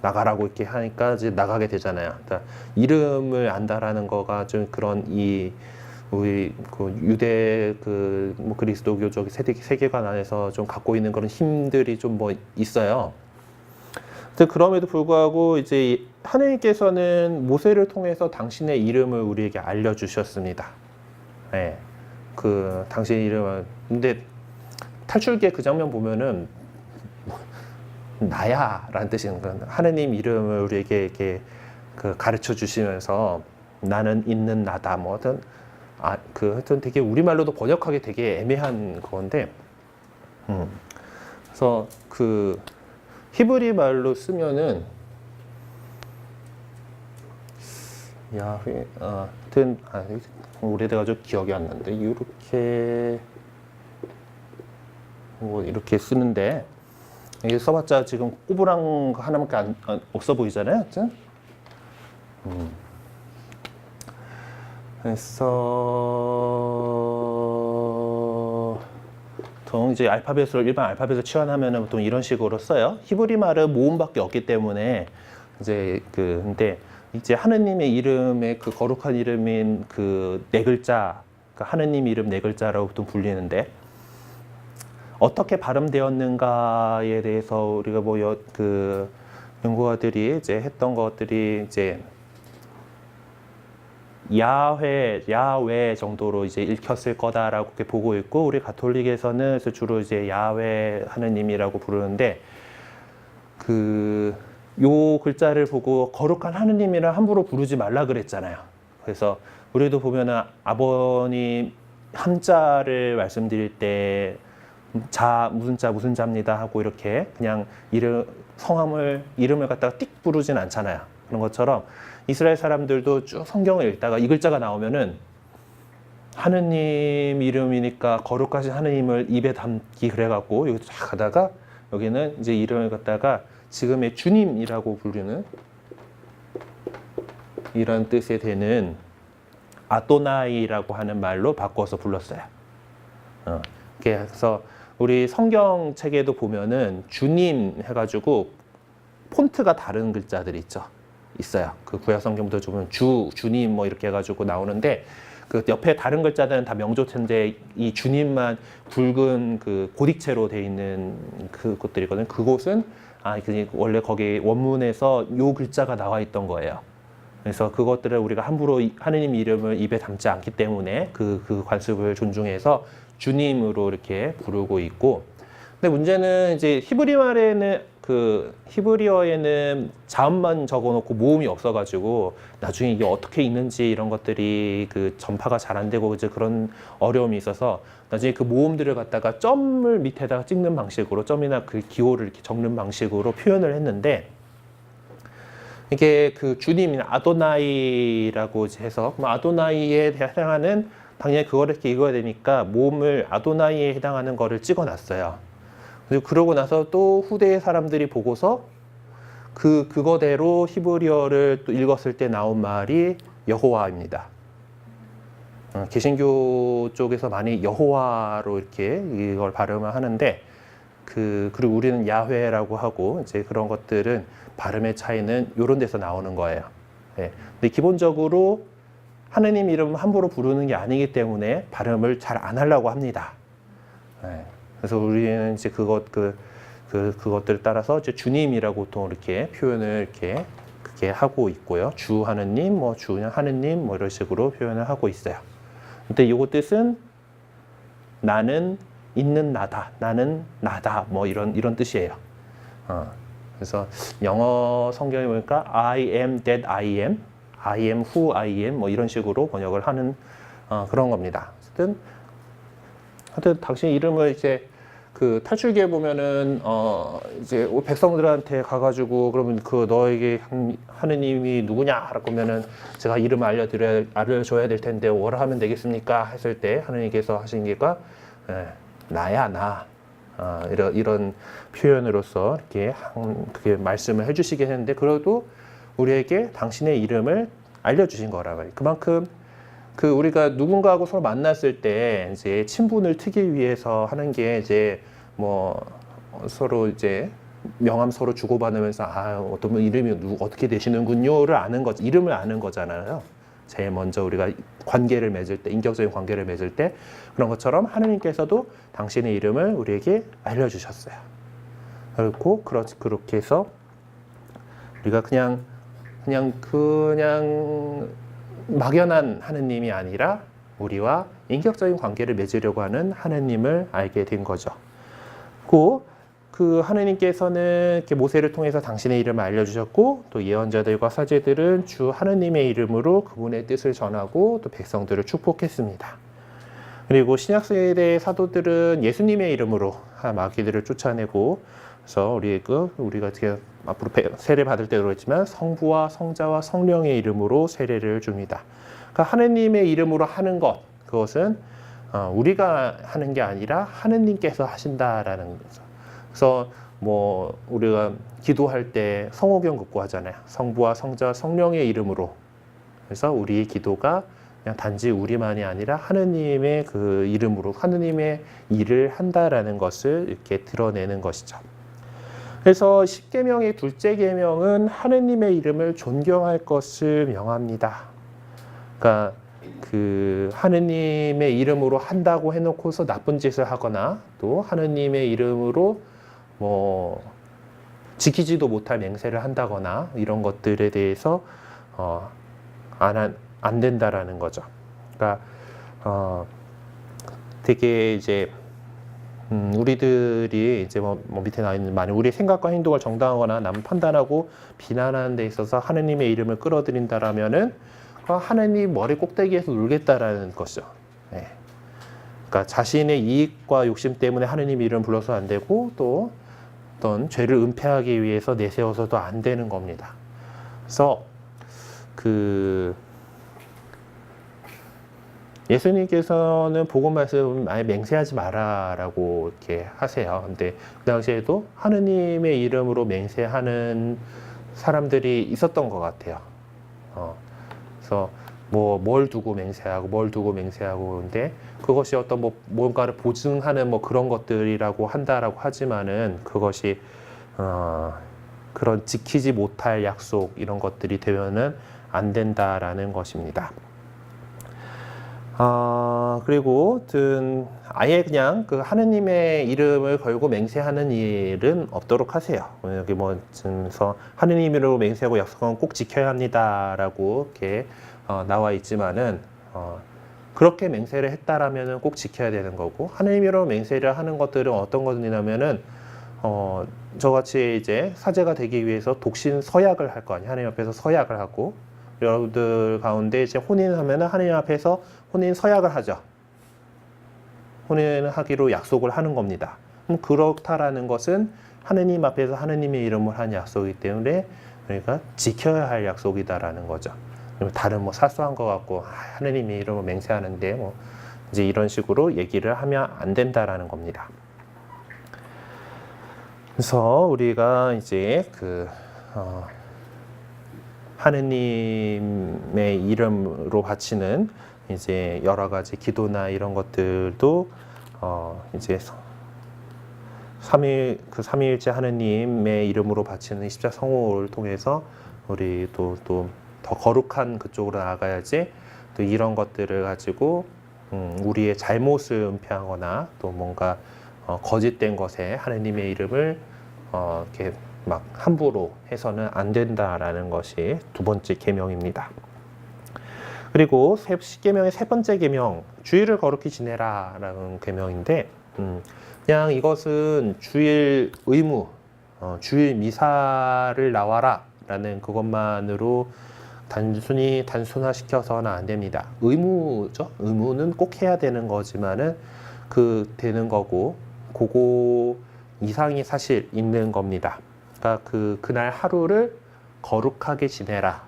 Speaker 1: 나가라고 이렇게 하니까 이제 나가게 되잖아요. 그러니까 이름을 안다라는 거가 좀 그런 우리 그 유대 뭐 그리스도교적 세계관 안에서 좀 갖고 있는 그런 힘들이 좀 뭐 있어요. 그럼에도 불구하고 이제 하느님께서는 모세를 통해서 당신의 이름을 우리에게 알려주셨습니다. 네. 당신의 이름을. 근데 탈출기에 그 장면 보면은 나야 라는 뜻이는 거예요. 하느님 이름을 우리에게 이렇게 가르쳐 주시면서 나는 있는 나다 뭐 하여튼 되게 우리말로도 번역하기 되게 애매한 건데, 그래서 히브리 말로 쓰면은 하여튼 오래돼가지고 기억이 안 나는데 이렇게 쓰는데, 이게 써봤자 지금 꼬부랑 하나밖에 없어 보이잖아요. 하여튼 그래서 보통 이제 일반 알파벳을 치환하면은 보통 이런 식으로 써요. 히브리 말은 모음밖에 없기 때문에 근데 이제 하느님의 이름의 그 거룩한 이름인 그 네 글자, 하느님 이름 네 글자라고 보통 불리는데, 어떻게 발음되었는가에 대해서 우리가 연구가들이 이제 했던 것들이 이제 야훼 정도로 이제 읽혔을 거다라고 이렇게 보고 있고, 우리 가톨릭에서는 주로 이제 야훼 하느님이라고 부르는데, 요 글자를 보고 거룩한 하느님이라 함부로 부르지 말라 그랬잖아요. 그래서 우리도 보면은 아버님 함자를 말씀드릴 때 무슨 자입니다 하고 이렇게 그냥 이름을 갖다가 띡 부르진 않잖아요. 그런 것처럼 이스라엘 사람들도 쭉 성경을 읽다가 이 글자가 나오면은 하느님 이름이니까 거룩하신 하느님을 입에 담기 그래갖고 여기 쫙 가다가 여기는 이제 이름을 갖다가 지금의 주님이라고 부르는 이런 뜻이 되는 아도나이라고 하는 말로 바꿔서 불렀어요. 그래서 우리 성경 책에도 보면은 주님 해가지고 폰트가 다른 글자들이 있어요. 그 구약 성경부터 보면 주님 뭐 이렇게 해가지고 나오는데, 그 옆에 다른 글자들은 다 명조체인데 이 주님만 붉은 그 고딕체로 돼 있는 그것들이거든요. 그곳은 원래 거기 원문에서 요 글자가 나와 있던 거예요. 그래서 그것들을 우리가 함부로 하느님 이름을 입에 담지 않기 때문에 그 관습을 존중해서 주님으로 이렇게 부르고 있고, 근데 문제는 이제 히브리어에는 자음만 적어놓고 모음이 없어가지고 나중에 이게 어떻게 읽는지 이런 것들이 전파가 잘 안 되고 이제 그런 어려움이 있어서 나중에 그 모음들을 갖다가 점을 밑에다가 찍는 방식으로, 점이나 그 기호를 이렇게 적는 방식으로 표현을 했는데, 이게 주님이나 아도나이라고 해서 아도나이에 해당하는, 당연히 그거를 이렇게 읽어야 되니까 모음을 아도나이에 해당하는 거를 찍어놨어요. 그리고 그러고 나서 또 후대의 사람들이 보고서 그거대로 히브리어를 또 읽었을 때 나온 말이 여호와입니다. 개신교 쪽에서 많이 여호와로 이렇게 이걸 발음을 하는데, 그리고 우리는 야훼라고 하고, 이제 그런 것들은 발음의 차이는 이런 데서 나오는 거예요. 네. 근데 기본적으로 하느님 이름 함부로 부르는 게 아니기 때문에 발음을 잘 안 하려고 합니다. 네. 그래서 우리는 이제 그것들을 따라서 이제 주님이라고 보통 이렇게 표현을 그렇게 하고 있고요. 주 하느님, 뭐 주 하느님, 뭐 이런 식으로 표현을 하고 있어요. 근데 이거 뜻은 나는 있는 나다, 나는 나다, 뭐 이런 뜻이에요. 그래서 영어 성경에 보니까 I am that I am, I am who I am, 뭐 이런 식으로 번역을 하는 그런 겁니다. 하여튼 당신 이름을 이제 그 탈출기에 보면은 이제 백성들한테 가가지고 그러면 그 너에게 하느님이 누구냐라고 하면은 제가 이름 알려줘야 될 텐데 뭐라 하면 되겠습니까? 했을 때 하느님께서 하신 게가 나야 나. 이런 표현으로서 이렇게 그게 말씀을 해주시긴 했는데 그래도 우리에게 당신의 이름을 알려주신 거라 말이에요. 그만큼 그 우리가 누군가하고 서로 만났을 때 이제 친분을 트기 위해서 하는 게 이제 뭐 서로 이제 명함 서로 주고받으면서 어떤 분 이름이 어떻게 되시는군요를 아는 거, 이름을 아는 거잖아요. 제일 먼저 우리가 관계를 맺을 때, 인격적인 관계를 맺을 때 그런 것처럼 하느님께서도 당신의 이름을 우리에게 알려주셨어요. 그렇고 그렇게 해서 우리가 그냥 막연한 하느님이 아니라 우리와 인격적인 관계를 맺으려고 하는 하느님을 알게 된 거죠. 그 하느님께서는 이렇게 모세를 통해서 당신의 이름을 알려주셨고 또 예언자들과 사제들은 주 하느님의 이름으로 그분의 뜻을 전하고 또 백성들을 축복했습니다. 그리고 신약시대의 사도들은 예수님의 이름으로 마귀들을 쫓아내고 그래서 우리가 앞으로 세례 받을 때도 그랬지만 성부와 성자와 성령의 이름으로 세례를 줍니다. 그러니까 하느님의 이름으로 하는 그것은 우리가 하는 게 아니라 하느님께서 하신다라는 거죠. 그래서 뭐 우리가 기도할 때 성호경 긋고 하잖아요. 성부와 성자와 성령의 이름으로. 그래서 우리의 기도가 그냥 단지 우리만이 아니라 하느님의 그 이름으로 하느님의 일을 한다라는 것을 이렇게 드러내는 것이죠. 그래서 십계명의 둘째 계명은 하느님의 이름을 존경할 것을 명합니다. 그러니까 그 하느님의 이름으로 한다고 해놓고서 나쁜 짓을 하거나 또 하느님의 이름으로 뭐 지키지도 못할 맹세를 한다거나 이런 것들에 대해서 안 된다라는 거죠. 그러니까 되게 이제 우리들이 이제 뭐 밑에 나와 있는 만약 우리의 생각과 행동을 정당하거나 남 판단하고 비난하는 데 있어서 하느님의 이름을 끌어들인다라면은 하느님 머리 꼭대기에서 놀겠다라는 것이죠. 네. 그러니까 자신의 이익과 욕심 때문에 하느님 이름 불러서 안 되고 또 어떤 죄를 은폐하기 위해서 내세워서도 안 되는 겁니다. 그래서 예수님께서는 복음 말씀 아예 맹세하지 마라라고 이렇게 하세요. 근데 그 당시에도 하느님의 이름으로 맹세하는 사람들이 있었던 것 같아요. 그래서 뭘 두고 맹세하고 근데 그것이 어떤 뭔가를 보증하는 그런 것들이라고 한다라고 하지만은 그것이 그런 지키지 못할 약속 이런 것들이 되면은 안 된다라는 것입니다. 그리고 아예 그냥 그 하느님의 이름을 걸고 맹세하는 일은 없도록 하세요. 여기 그래서 하느님 이름으로 맹세하고 약속은 꼭 지켜야 합니다라고 이렇게 나와 있지만은 그렇게 맹세를 했다라면은 꼭 지켜야 되는 거고 하느님 이름으로 맹세를 하는 것들은 어떤 것이냐면은 저같이 이제 사제가 되기 위해서 독신 서약을 할 거 아니에요. 하느님 앞에서 서약을 하고 여러분들 가운데 이제 혼인하면은 하느님 앞에서 혼인 서약을 하죠. 혼인을 하기로 약속을 하는 겁니다. 그럼 그렇다라는 것은 하느님 앞에서 하느님의 이름을 한 약속이기 때문에 그러니까 지켜야 할 약속이다라는 거죠. 다른 사소한 거 갖고 하느님의 이름을 맹세하는데 이제 이런 식으로 얘기를 하면 안 된다라는 겁니다. 그래서 우리가 이제 하느님의 이름으로 바치는 이제 여러 가지 기도나 이런 것들도 이제 삼위일체 하느님의 이름으로 바치는 십자성호를 통해서 우리 또 더 거룩한 그쪽으로 나아가야지 또 이런 것들을 가지고 우리의 잘못을 은폐하거나 또 뭔가 거짓된 것에 하느님의 이름을 이렇게 막 함부로 해서는 안 된다라는 것이 두 번째 계명입니다. 그리고 십계명의 세 번째 계명, 주일을 거룩히 지내라라는 계명인데, 그냥 이것은 주일 의무, 주일 미사를 나와라라는 그것만으로 단순화시켜서는 안 됩니다. 의무죠. 의무는 꼭 해야 되는 거지만은 되는 거고, 그거 이상이 사실 있는 겁니다. 그러니까 그날 하루를 거룩하게 지내라.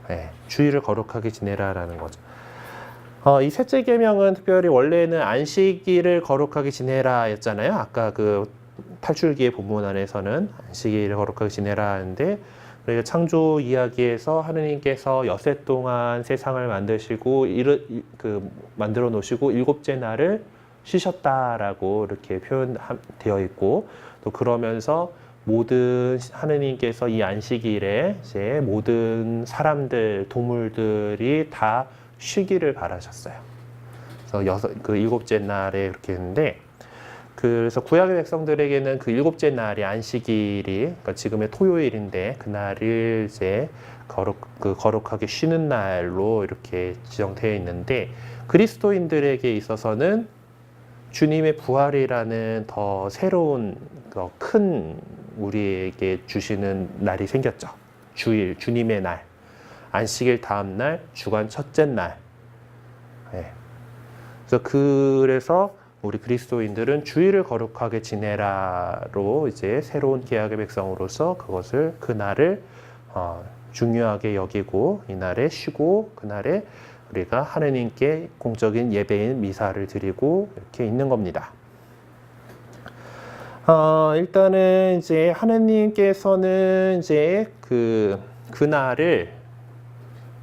Speaker 1: 네, 주일을 거룩하게 지내라라는 거죠. 이 셋째 계명은 특별히 원래는 안식일을 거룩하게 지내라였잖아요. 아까 그 탈출기의 본문 안에서는 안식일을 거룩하게 지내라 하는데, 우리가 창조 이야기에서 하느님께서 여세 동안 세상을 만드시고 만들어 놓으시고 일곱째 날을 쉬셨다라고 이렇게 표현되어 있고, 또 그러면서 하느님께서 이 안식일에 이제 모든 사람들, 동물들이 다 쉬기를 바라셨어요. 그래서 일곱째 날에 그렇게 했는데, 그래서 구약의 백성들에게는 그 일곱째 날이 안식일이, 그러니까 지금의 토요일인데, 그날을 이제 거룩하게 쉬는 날로 이렇게 지정되어 있는데, 그리스도인들에게 있어서는 주님의 부활이라는 더 새로운, 더 큰 우리에게 주시는 날이 생겼죠. 주일, 주님의 날. 안식일 다음 날, 주간 첫째 날. 네. 그래서 우리 그리스도인들은 주일을 거룩하게 지내라로 이제 새로운 계약의 백성으로서 그 날을 중요하게 여기고, 이 날에 쉬고, 그날에 우리가 하느님께 공적인 예배인 미사를 드리고 이렇게 있는 겁니다. 일단은 이제 하느님께서는 이제 그날을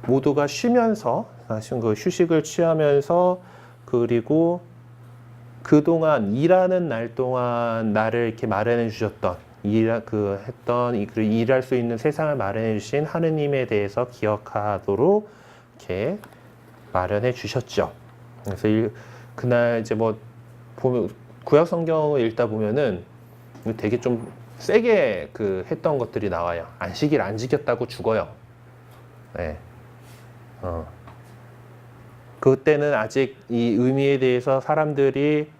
Speaker 1: 모두가 쉬면서, 그 휴식을 취하면서, 그리고 그동안 일하는 날 동안 나를 이렇게 마련해 주셨던, 일할 수 있는 세상을 마련해 주신 하느님에 대해서 기억하도록 이렇게 마련해 주셨죠. 그래서 그날 이제 구약 성경을 읽다 보면은 되게 좀 세게 했던 것들이 나와요. 안식일 안 지켰다고 죽어요. 네. 그때는 아직 이 의미에 대해서 사람들이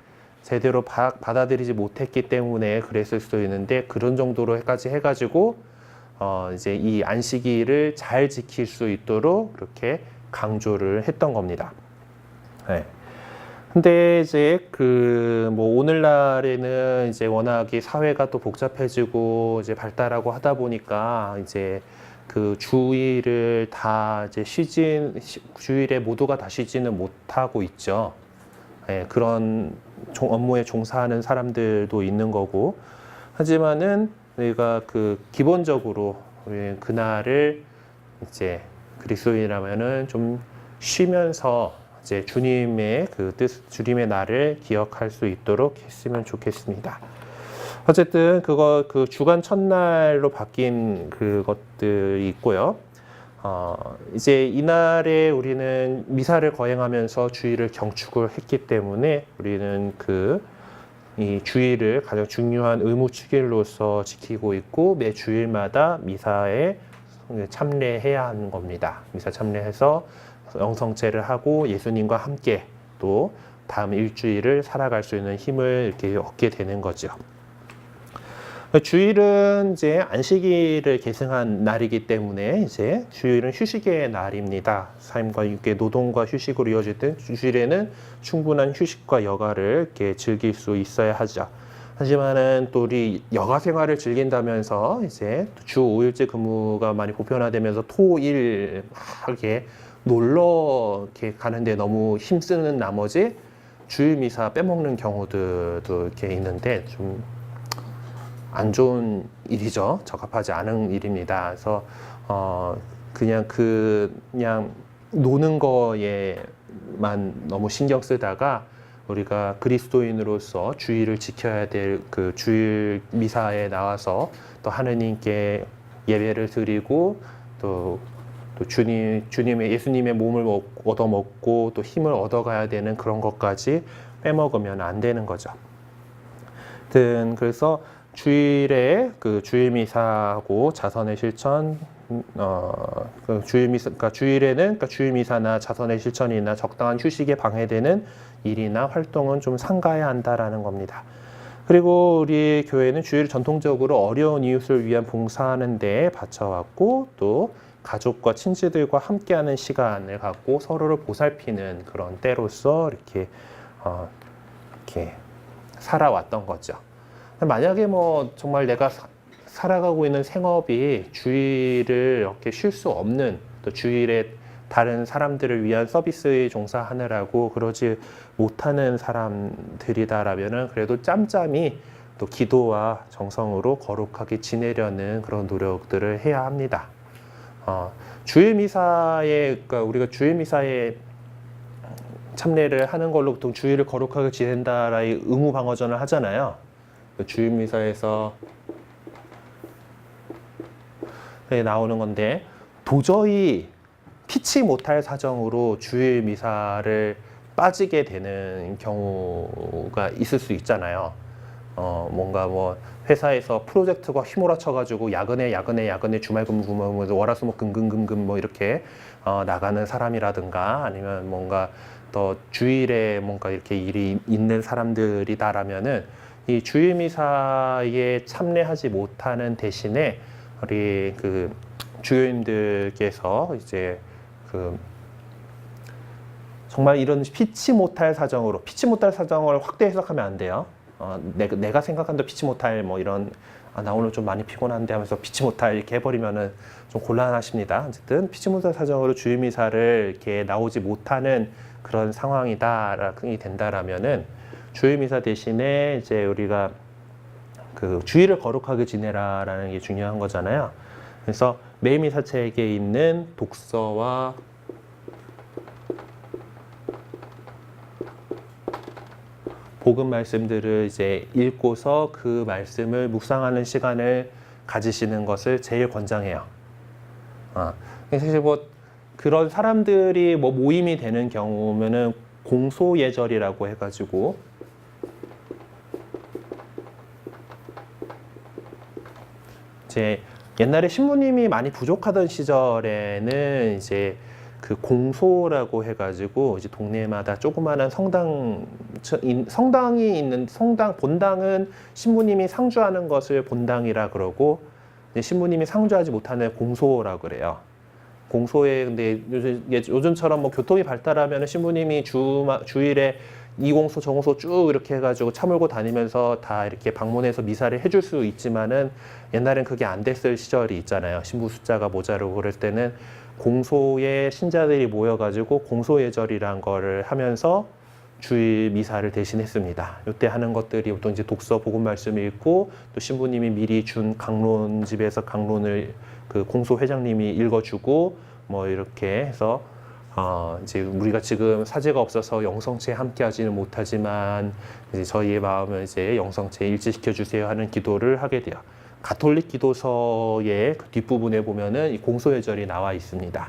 Speaker 1: 제대로 받아들이지 못했기 때문에 그랬을 수도 있는데, 그런 정도로까지 해가지고 이제 이 안식일을 잘 지킬 수 있도록 그렇게 강조를 했던 겁니다. 네. 근데 이제 오늘날에는 이제 워낙에 사회가 또 복잡해지고 이제 발달하고 하다 보니까 이제 주일을 다 이제 주일에 모두가 다 쉬지는 못하고 있죠. 네, 그런 업무에 종사하는 사람들도 있는 거고, 하지만은 우리가 기본적으로 그날을 이제 그리스도인이라면은 좀 쉬면서 이제 주님의 주님의 날을 기억할 수 있도록 했으면 좋겠습니다. 어쨌든 주간 첫날로 바뀐 그것들이 있고요. 이제 이날에 우리는 미사를 거행하면서 주일을 경축을 했기 때문에 우리는 이 주일을 가장 중요한 의무 축일로서 지키고 있고, 매 주일마다 미사에 참례해야 하는 겁니다. 미사 참례해서 영성체를 하고 예수님과 함께 또 다음 일주일을 살아갈 수 있는 힘을 이렇게 얻게 되는 거죠. 주일은 이제 안식일을 계승한 날이기 때문에 이제 주일은 휴식의 날입니다. 삶과 육의 노동과 휴식으로 이어질 때 주일에는 충분한 휴식과 여가를 이렇게 즐길 수 있어야 하죠. 하지만은 또 우리 여가 생활을 즐긴다면서 이제 주 5일제 근무가 많이 보편화되면서 토일 이렇게 놀러 이렇게 가는데 너무 힘쓰는 나머지 주일 미사 빼먹는 경우들도 이렇게 있는데 좀 안 좋은 일이죠. 적합하지 않은 일입니다. 그래서 그냥 노는 거에만 너무 신경 쓰다가 우리가 그리스도인으로서 주일을 지켜야 될 주일 미사에 나와서 또 하느님께 예배를 드리고 또 또 예수님의 몸을 얻어먹고 또 힘을 얻어가야 되는 그런 것까지 빼먹으면 안 되는 거죠. 하여튼 그래서 주일에 그 주일미사하고 자선의 실천, 그러니까 주일에는 주일미사나 자선의 실천이나 적당한 휴식에 방해되는 일이나 활동은 좀 삼가야 한다라는 겁니다. 그리고 우리 교회는 주일을 전통적으로 어려운 이웃을 위한 봉사하는 데에 바쳐왔고 또 가족과 친지들과 함께하는 시간을 갖고 서로를 보살피는 그런 때로서 이렇게 살아왔던 거죠. 만약에 뭐 정말 내가 살아가고 있는 생업이 주일을 이렇게 쉴 수 없는 또 주일에 다른 사람들을 위한 서비스에 종사하느라고 그러지 못하는 사람들이다라면은 그래도 짬짬이 또 기도와 정성으로 거룩하게 지내려는 그런 노력들을 해야 합니다. 그러니까 우리가 주일 미사에 참례를 하는 걸로 보통 주일을 거룩하게 지낸다라의 의무 방어전을 하잖아요. 주일 미사에서 나오는 건데 도저히 피치 못할 사정으로 주일 미사를 빠지게 되는 경우가 있을 수 있잖아요. 뭔가 뭐 회사에서 프로젝트가 휘몰아쳐가지고 야근에 주말 근무 월화수목 금금금금 뭐 이렇게 나가는 사람이라든가 아니면 뭔가 더 주일에 뭔가 이렇게 일이 있는 사람들이다라면은 이 주일 미사에 참례하지 못하는 대신에 우리 그 주요님들께서 이제 정말 이런 피치 못할 사정을 확대 해석하면 안 돼요. 내가 생각한다 피치 못할 뭐 이런 나 오늘 좀 많이 피곤한데 하면서 피치 못할 이렇게 해버리면은 좀 곤란하십니다. 어쨌든 피치 못할 사정으로 주일미사를 이렇게 나오지 못하는 그런 상황이 된다라면은 주일미사 대신에 이제 우리가 그 주일을 거룩하게 지내라라는 게 중요한 거잖아요. 그래서 매일 미사책에 있는 독서와 복음 말씀들을 이제 읽고서 그 말씀을 묵상하는 시간을 가지시는 것을 제일 권장해요. 사실 뭐 그런 사람들이 뭐 모임이 되는 경우면은 공소예절이라고 해가지고 이제 옛날에 신부님이 많이 부족하던 시절에는 이제 그 공소라고 해가지고 이제 동네마다 조그마한 성당이 있는 본당은 신부님이 상주하는 것을 본당이라 그러고 이제 신부님이 상주하지 못하는 공소라 그래요. 공소에 근데 요즘처럼 뭐 교통이 발달하면 신부님이 주일에 이 공소 저 공소 쭉 이렇게 해가지고 차 몰고 다니면서 다 이렇게 방문해서 미사를 해줄 수 있지만은 옛날엔 그게 안 됐을 시절이 있잖아요. 신부 숫자가 모자르고 그럴 때는 공소에 신자들이 모여가지고 공소예절이란 거를 하면서 주일 미사를 대신했습니다. 이때 하는 것들이 보통 이제 독서 복음 말씀 읽고 또 신부님이 미리 준 강론집에서 강론을 그 공소 회장님이 읽어주고 뭐 이렇게 해서 이제 우리가 지금 사제가 없어서 영성체에 함께하지는 못하지만 이제 저희의 마음을 이제 영성체에 일치시켜 주세요 하는 기도를 하게 돼요. 가톨릭 기도서의 그 뒷부분에 보면은 이 공소예절이 나와 있습니다.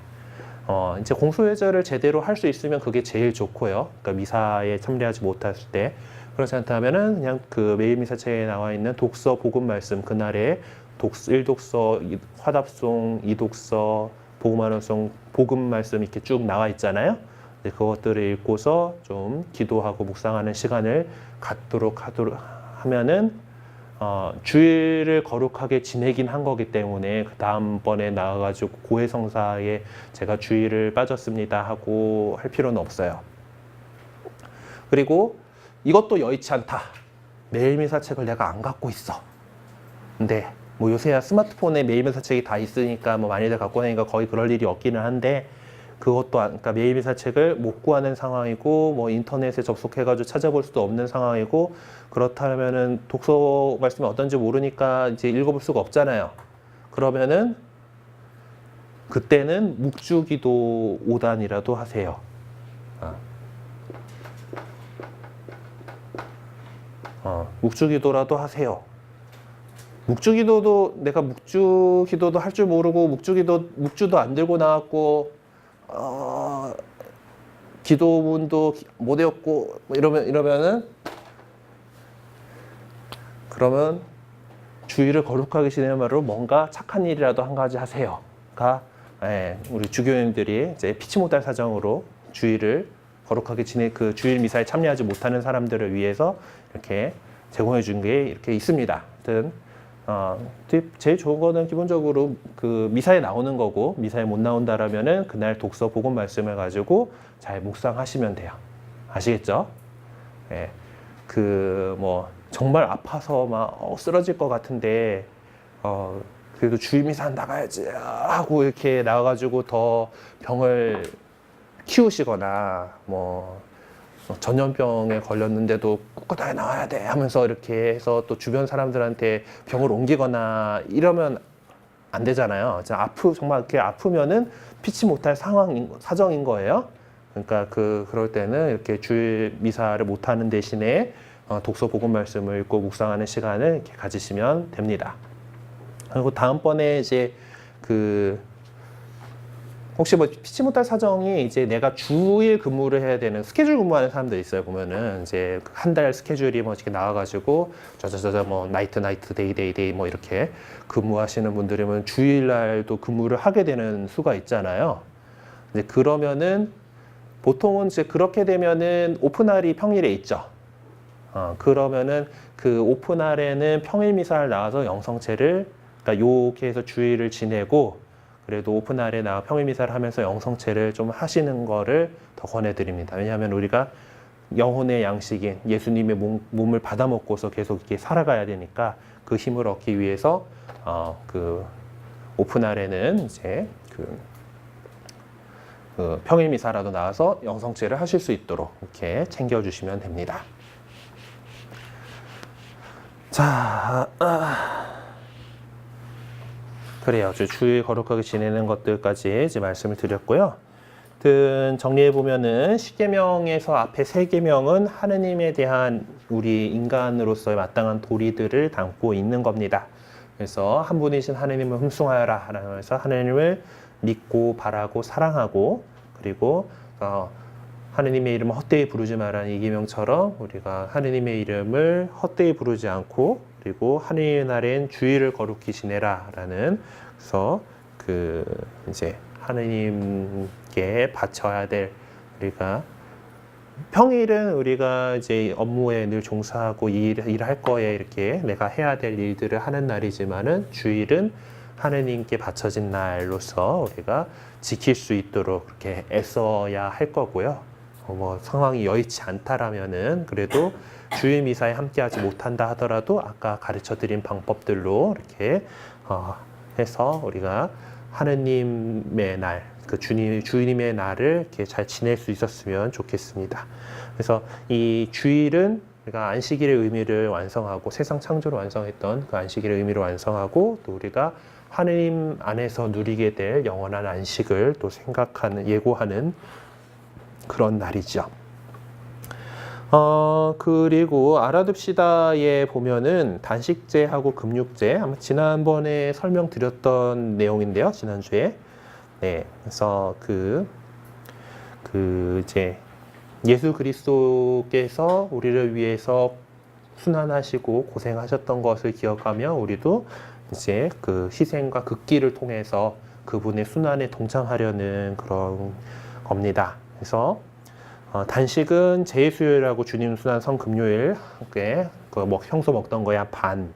Speaker 1: 이제 공소예절을 제대로 할 수 있으면 그게 제일 좋고요. 그러니까 미사에 참여하지 못했을 때 그렇지 않다면은 그냥 그 매일 미사책에 나와 있는 독서 복음 말씀 그날에 1독서, 화답송, 2독서, 복음환원송, 복음 말씀 이렇게 쭉 나와 있잖아요. 그것들을 읽고서 좀 기도하고 묵상하는 시간을 갖도록 하면은 주일을 거룩하게 지내긴 한 거기 때문에 그 다음번에 나와가지고 고해성사에 제가 주일을 빠졌습니다 하고 할 필요는 없어요. 그리고 이것도 여의치 않다. 매일미사책을 내가 안 갖고 있어. 근데 뭐 요새야 스마트폰에 매일미사책이 다 있으니까 뭐 많이들 갖고 다니니까 거의 그럴 일이 없기는 한데 그것도 그러니까 매일미사책을 못 구하는 상황이고 뭐 인터넷에 접속해가지고 찾아볼 수도 없는 상황이고 그렇다면은 독서 말씀이 어떤지 모르니까 이제 읽어볼 수가 없잖아요. 그러면은 그때는 묵주기도 5단이라도 하세요. 묵주기도라도 하세요. 묵주기도도 내가 묵주기도도 할 줄 모르고 묵주도 안 들고 나왔고 기도문도 못 외웠고 뭐 이러면은 그러면 주일을 거룩하게 지내는 말로 뭔가 착한 일이라도 한 가지 하세요가 우리 주교님들이 이제 피치 못할 사정으로 주일을 거룩하게 그 주일 미사에 참여하지 못하는 사람들을 위해서 이렇게 제공해 준 게 이렇게 있습니다. 하여튼 제일 좋은 거는 기본적으로 그 미사에 나오는 거고, 미사에 못 나온다라면은 그날 독서 복음 말씀을 가지고 잘 묵상하시면 돼요. 아시겠죠? 예. 그 뭐 정말 아파서 막 쓰러질 것 같은데 그래도 주일 미사 나가야지 하고 이렇게 나와가지고 더 병을 키우시거나 뭐 전염병에 걸렸는데도 꿋꿋하게 나와야 돼 하면서 이렇게 해서 또 주변 사람들한테 병을 옮기거나 이러면 안 되잖아요. 정말 이렇게 아프면은 피치 못할 사정인 거예요. 그러니까 그럴 때는 이렇게 주일 미사를 못하는 대신에 독서 복음 말씀을 읽고 묵상하는 시간을 이렇게 가지시면 됩니다. 그리고 다음번에 이제 혹시 뭐 피치 못할 사정이 이제 내가 주일 근무를 해야 되는 스케줄 근무하는 사람들 있어요. 보면은 이제 한 달 스케줄이 뭐 이렇게 나와가지고 뭐 나이트 데이 뭐 이렇게 근무하시는 분들이면 주일날도 근무를 하게 되는 수가 있잖아요. 이제 그러면은 보통은 이제 그렇게 되면은 오픈날이 평일에 있죠. 그러면은 그 오픈날에는 평일 미사를 나와서 영성체를 그러니까 요렇게 해서 주일을 지내고 그래도 오픈날에 나와 평일 미사를 하면서 영성체를 좀 하시는 거를 더 권해드립니다. 왜냐하면 우리가 영혼의 양식인 예수님의 몸을 받아 먹고서 계속 이렇게 살아가야 되니까 그 힘을 얻기 위해서 그 오픈날에는 이제 그 평일 미사라도 나와서 영성체를 하실 수 있도록 이렇게 챙겨주시면 됩니다. 자, 그래요. 주일 거룩하게 지내는 것들까지 이제 말씀을 드렸고요. 정리해 보면은 십계명에서 앞에 세 계명은 하느님에 대한 우리 인간으로서의 마땅한 도리들을 담고 있는 겁니다. 그래서 한 분이신 하느님을 흠숭하여라 하면서 하느님을 믿고 바라고 사랑하고 그리고 하느님의 이름을 헛되이 부르지 말라는 이 계명처럼 우리가 하느님의 이름을 헛되이 부르지 않고 그리고 하느님의 날엔 주일을 거룩히 지내라라는 그래서 이제 하느님께 바쳐야 될 우리가 평일은 우리가 이제 업무에 늘 종사하고 일할 거에 이렇게 내가 해야 될 일들을 하는 날이지만은 주일은 하느님께 바쳐진 날로서 우리가 지킬 수 있도록 그렇게 애써야 할 거고요. 뭐 상황이 여의치 않다라면은 그래도 주일 미사에 함께하지 못한다 하더라도 아까 가르쳐드린 방법들로 이렇게 해서 우리가 하느님의 날, 주님의 날을 이렇게 잘 지낼 수 있었으면 좋겠습니다. 그래서 이 주일은 우리가 안식일의 의미를 완성하고 세상 창조를 완성했던 그 안식일의 의미를 완성하고 또 우리가 하느님 안에서 누리게 될 영원한 안식을 또 예고하는 그런 날이죠. 그리고 알아둡시다에 보면은 단식제하고 금육제 아마 지난번에 설명드렸던 내용인데요. 지난주에. 네. 그래서 이제 예수 그리스도께서 우리를 위해서 순환하시고 고생하셨던 것을 기억하며 우리도 이제 그 희생과 극기를 통해서 그분의 순환에 동참하려는 그런 겁니다. 그래서 단식은 제수요일하고 주님 순환 성금요일 함께 평소 먹던 거에 반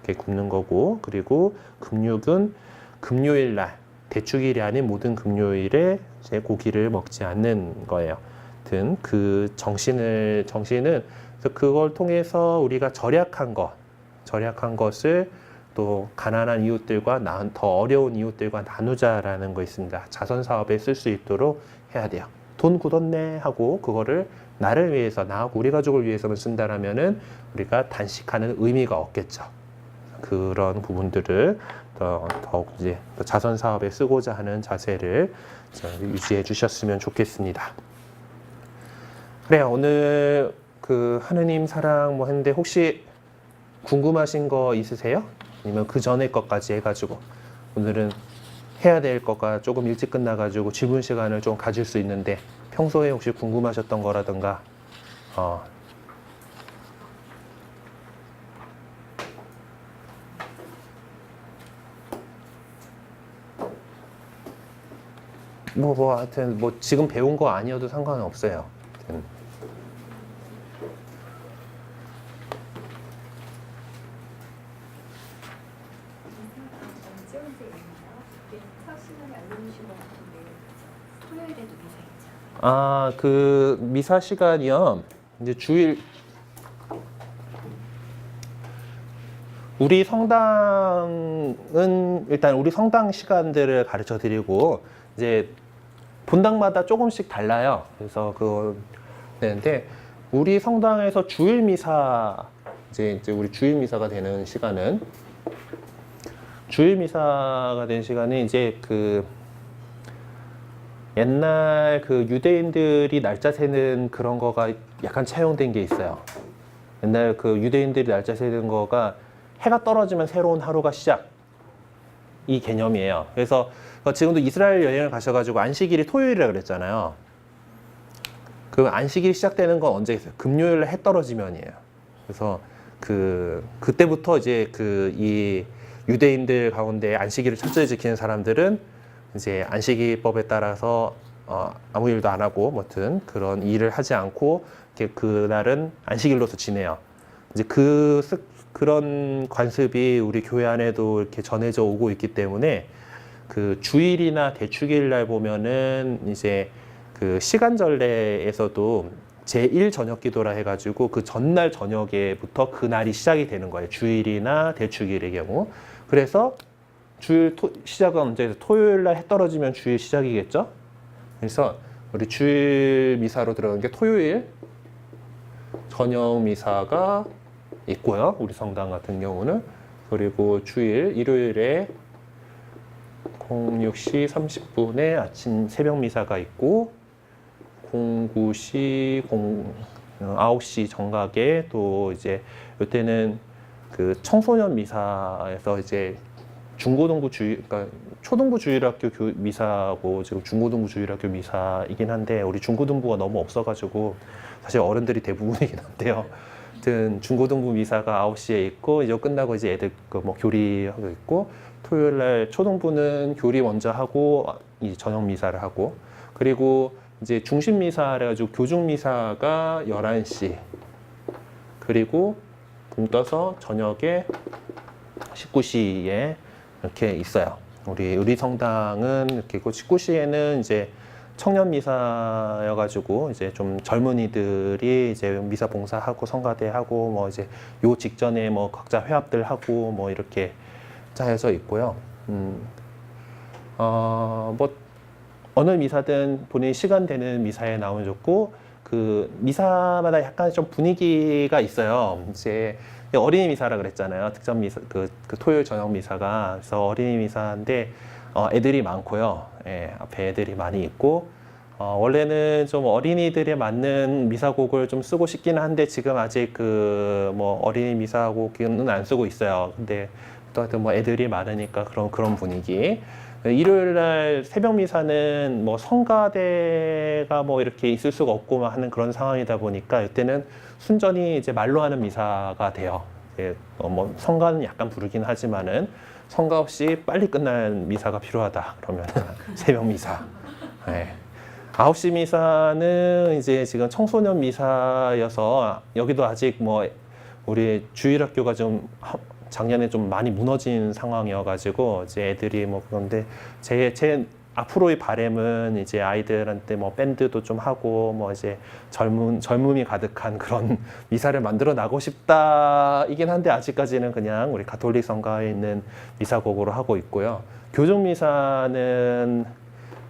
Speaker 1: 이렇게 굽는 거고 그리고 금육은 금요일 날 대축일이 아닌 모든 금요일에 이제 고기를 먹지 않는 거예요. 등 그 정신은 그걸 통해서 우리가 절약한 것을 또 가난한 이웃들과 더 어려운 이웃들과 나누자라는 거 있습니다. 자선 사업에 쓸 수 있도록 해야 돼요. 돈 굳었네 하고 그거를 나를 위해서 나하고 우리 가족을 위해서만 쓴다라면은 우리가 단식하는 의미가 없겠죠. 그런 부분들을 더욱 이제 자선 사업에 쓰고자 하는 자세를 유지해 주셨으면 좋겠습니다. 그래요. 오늘 하느님 사랑 했는데 혹시 궁금하신 거 있으세요? 아니면 그 전에 것까지 해가지고 오늘은 해야 될 거가 조금 일찍 끝나가지고 질문 시간을 좀 가질 수 있는데 평소에 혹시 궁금하셨던 거라든가 하여튼 뭐 지금 배운 거 아니어도 상관은 없어요. 하여튼. 그 미사 시간이요. 이제 주일 우리 성당은 일단 우리 성당 시간들을 가르쳐 드리고 이제 본당마다 조금씩 달라요. 그래서 그거 되는데 우리 성당에서 주일 미사 이제 우리 주일 미사가 되는 시간은 이제 그 옛날 그 유대인들이 날짜 세는 그런 거가 약간 차용된 게 있어요. 옛날 그 유대인들이 날짜 세는 거가 해가 떨어지면 새로운 하루가 시작 이 개념이에요. 그래서 지금도 이스라엘 여행을 가셔가지고 안식일이 토요일이라 그랬잖아요. 그 안식일 시작되는 건 언제 있어요? 금요일에 해 떨어지면이에요. 그래서 그때부터 이제 이 유대인들 가운데 안식일을 철저히 지키는 사람들은 이제 안식일법에 따라서 아무 일도 안 하고 뭐든 그런 일을 하지 않고 이렇게 그날은 안식일로서 지내요. 이제 그런 관습이 우리 교회 안에도 이렇게 전해져 오고 있기 때문에 그 주일이나 대축일 날 보면은 이제 그 시간절례에서도 제1 저녁 기도라 해가지고 그 전날 저녁에부터 그 날이 시작이 되는 거예요. 주일이나 대축일의 경우. 그래서 주일 시작은 언제? 토요일 날 해 떨어지면 주일 시작이겠죠? 그래서 우리 주일 미사로 들어가는 게 토요일 저녁 미사가 있고요. 우리 성당 같은 경우는. 그리고 주일 일요일에 06시 30분에 아침 새벽 미사가 있고 09시 9시 정각에 또 이제 이때는 그 청소년 미사에서 이제 중고등부 그러니까 초등부 주일학교 미사하고 지금 중고등부 주일학교 미사이긴 한데 우리 중고등부가 너무 없어가지고 사실 어른들이 대부분이긴 한데요. 아무튼 중고등부 미사가 9시에 있고 이제 끝나고 이제 애들 뭐 교리하고 있고 토요일 날 초등부는 교리 먼저 하고 이 저녁 미사를 하고 그리고 이제 중심 미사 그래가지고 교중 미사가 11시 그리고 붕 떠서 저녁에 19시에 이렇게 있어요. 우리 성당은 이렇게 있고 19시에는 이제 청년 미사여가지고 이제 좀 젊은이들이 이제 미사 봉사하고 성가대하고 뭐 이제 요 직전에 뭐 각자 회합들 하고 뭐 이렇게 짜여져 있고요. 뭐 어느 미사든 본인 시간 되는 미사에 나오면 좋고 그 미사마다 약간 좀 분위기가 있어요. 이제 어린이 미사라 그랬잖아요. 특전 미사 그 토요일 저녁 미사가 그래서 어린이 미사인데 애들이 많고요. 예, 앞에 애들이 많이 있고 원래는 좀 어린이들에 맞는 미사곡을 좀 쓰고 싶기는 한데 지금 아직 그 뭐 어린이 미사곡은 안 쓰고 있어요. 근데 또 하여튼 뭐 애들이 많으니까 그런 분위기. 일요일 날 새벽 미사는 뭐 성가대가 뭐 이렇게 있을 수가 없고 하는 그런 상황이다 보니까 이때는 순전히 이제 말로 하는 미사가 돼요. 뭐 성가는 약간 부르긴 하지만은 성가 없이 빨리 끝난 미사가 필요하다 그러면 새벽 미사. 네. 9시 미사는 이제 지금 청소년 미사여서 여기도 아직 뭐 우리 주일학교가 좀 작년에 좀 많이 무너진 상황이어가지고 이제 애들이 뭐 그런데 제 앞으로의 바람은 이제 아이들한테 뭐 밴드도 좀 하고 뭐 이제 젊음이 가득한 그런 미사를 만들어 나고 싶다이긴 한데 아직까지는 그냥 우리 가톨릭 성가에 있는 미사곡으로 하고 있고요. 교종 미사는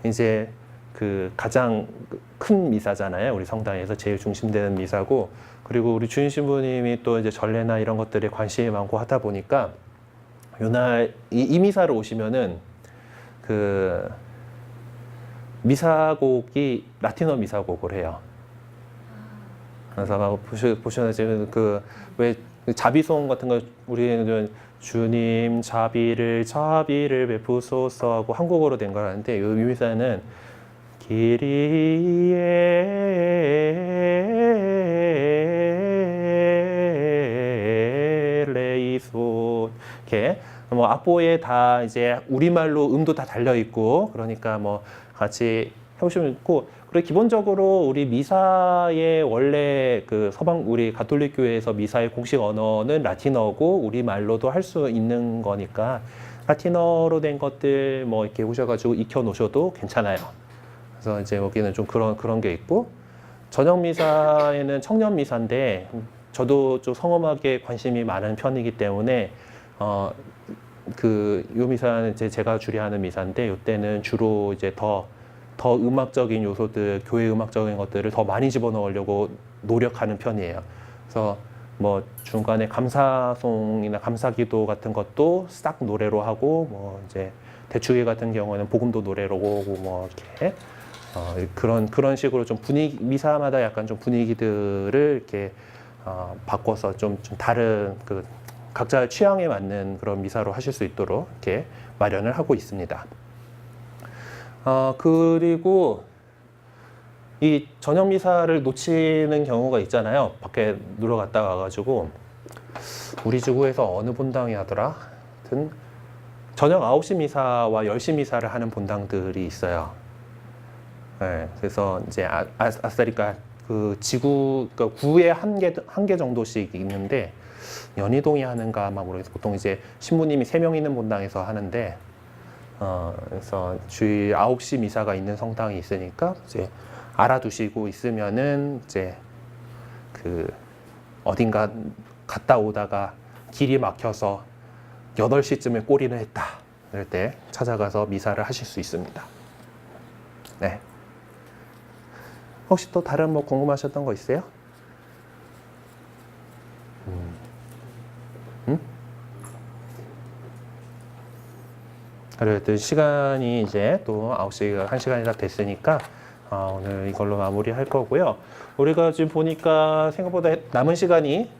Speaker 1: 이제 그 가장 큰 미사잖아요. 우리 성당에서 제일 중심되는 미사고 그리고 우리 주인 신부님이 또 이제 전례나 이런 것들에 관심이 많고 하다 보니까 요날 이 미사를 오시면은 그 미사곡이 라틴어 미사곡을 해요. 그래서 보시면 지금 그 왜 자비송 같은 거 우리는 주님 자비를 베푸소서 하고 한국어로 된 걸 하는데 이 미사는 기리에 레이소 이렇게 뭐 악보에 다 이제 우리말로 음도 다 달려 있고 그러니까 뭐 같이 해보시면 있고 그리고 기본적으로 우리 미사의 원래 그 서방 우리 가톨릭 교회에서 미사의 공식 언어는 라틴어고 우리말로도 할 수 있는 거니까 라틴어로 된 것들 뭐 이렇게 오셔가지고 익혀 놓으셔도 괜찮아요. 그래서 이제 여기는 좀 그런 게 있고 저녁 미사에는 청년 미사인데 저도 좀 성음악에 관심이 많은 편이기 때문에 요 미사는 이제 제가 주례하는 미사인데 이때는 주로 이제 더 음악적인 요소들, 교회 음악적인 것들을 더 많이 집어넣으려고 노력하는 편이에요. 그래서 뭐 중간에 감사송이나 감사기도 같은 것도 싹 노래로 하고 뭐 이제 대축일 같은 경우에는 복음도 노래로 오고 뭐 이렇게 그런 식으로 좀 미사마다 약간 좀 분위기들을 이렇게 바꿔서 좀 다른 그 각자 취향에 맞는 그런 미사로 하실 수 있도록 이렇게 마련을 하고 있습니다. 그리고 이 저녁 미사를 놓치는 경우가 있잖아요. 밖에 놀러 갔다 와가지고 우리 지구에서 어느 본당이 하더라? 하여튼 저녁 9시 미사와 10시 미사를 하는 본당들이 있어요. 네, 그래서 이제 아싸리가 그 지구 그러니까 구에 한 개 정도씩 있는데 연희동이 하는가 아마 모르겠어요. 보통 이제 신부님이 3명 있는 본당에서 하는데 그래서 주일 9시 미사가 있는 성당이 있으니까 이제 알아두시고 있으면은 이제 그 어딘가 갔다 오다가 길이 막혀서 8시쯤에 꼬리를 했다. 이럴 때 찾아가서 미사를 하실 수 있습니다. 네. 혹시 또 다른 뭐 궁금하셨던 거 있어요? 그래도 시간이 이제 또 9시가 1시간이 딱 됐으니까 오늘 이걸로 마무리할 거고요. 우리가 지금 보니까 생각보다 남은 시간이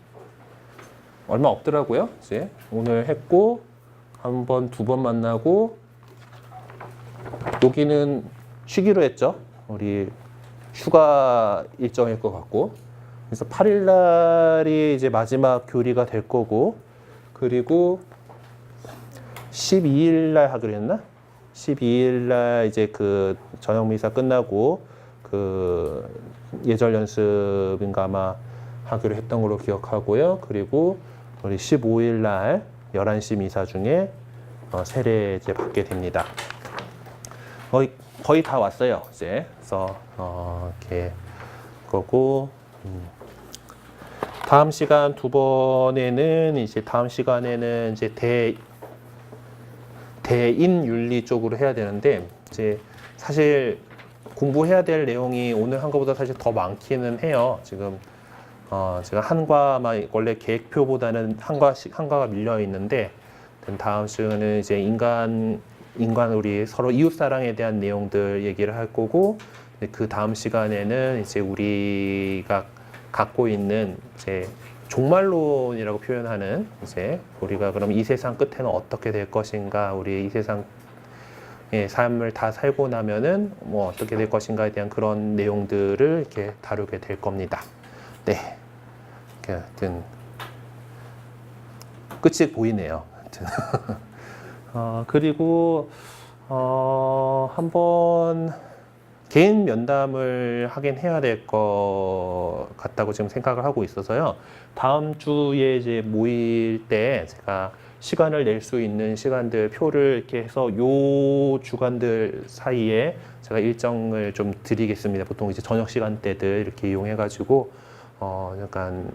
Speaker 1: 얼마 없더라고요. 이제 오늘 했고 한 번, 2번 만나고 여기는 쉬기로 했죠. 우리 휴가 일정일 것 같고 그래서 8일 날이 이제 마지막 교리가 될 거고 그리고 12일 날 하기로 했나? 12일 날 이제 그 저녁 미사 끝나고 그 예절 연습인가 아마 하기로 했던 걸로 기억하고요. 그리고 우리 15일 날 11시 미사 중에 세례 이제 받게 됩니다. 거의 다 왔어요. 이제 그래서 이렇게 거고 다음 시간 2번에는 이제 다음 시간에는 이제 대인 윤리 쪽으로 해야 되는데 이제 사실 공부해야 될 내용이 오늘 한 것보다 사실 더 많기는 해요. 지금 제가 한과만 원래 계획표보다는 한과가 밀려 있는데 다음 시간은 이제 인간 우리 서로 이웃 사랑에 대한 내용들 얘기를 할 거고 그 다음 시간에는 이제 우리가 갖고 있는 이제 종말론이라고 표현하는 이제 우리가 그럼 이 세상 끝에는 어떻게 될 것인가, 우리 이 세상의 삶을 다 살고 나면은 뭐 어떻게 될 것인가에 대한 그런 내용들을 이렇게 다루게 될 겁니다. 네, 하여튼 끝이 보이네요. 하여튼 그리고 한번 개인 면담을 하긴 해야 될 것 같다고 지금 생각을 하고 있어서요. 다음 주에 이제 모일 때 제가 시간을 낼 수 있는 시간들 표를 이렇게 해서 요 주간들 사이에 제가 일정을 좀 드리겠습니다. 보통 이제 저녁 시간대들 이렇게 이용해가지고 약간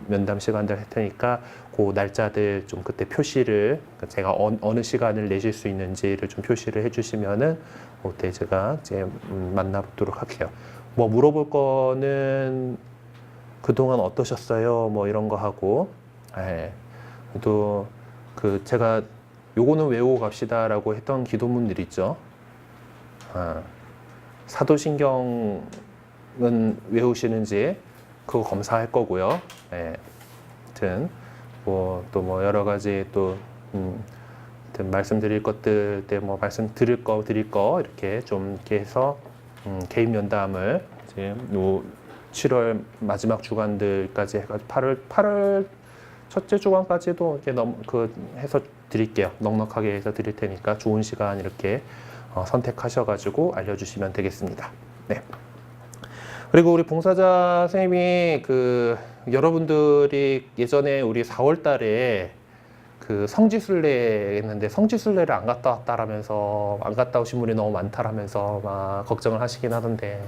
Speaker 1: 면담 시간들 할 테니까 그 날짜들 좀 그때 표시를 제가 어느 시간을 내실 수 있는지를 좀 표시를 해주시면은 그때 제가 이제 만나보도록 할게요. 뭐 물어볼 거는 그동안 어떠셨어요? 뭐 이런 거 하고, 또 그 제가 요거는 외우고 갑시다라고 했던 기도문들 있죠. 사도신경은 외우시는지 그거 검사할 거고요. 아무튼 뭐 또 뭐 여러 가지 또 하여튼 말씀드릴 것들 때 뭐 말씀 드릴 거 이렇게 좀 이렇게 해서 개인 면담을 이제 7월 마지막 주간들까지 해가지고 8월 첫째 주간까지도 이렇게 해서 드릴게요. 넉넉하게 해서 드릴 테니까 좋은 시간 이렇게 선택하셔가지고 알려주시면 되겠습니다. 네. 그리고 우리 봉사자 선생님이 여러분들이 예전에 우리 4월 달에 성지순례 했는데 성지순례를 안 갔다 왔다라면서 안 갔다 오신 분이 너무 많다라면서 막 걱정을 하시긴 하던데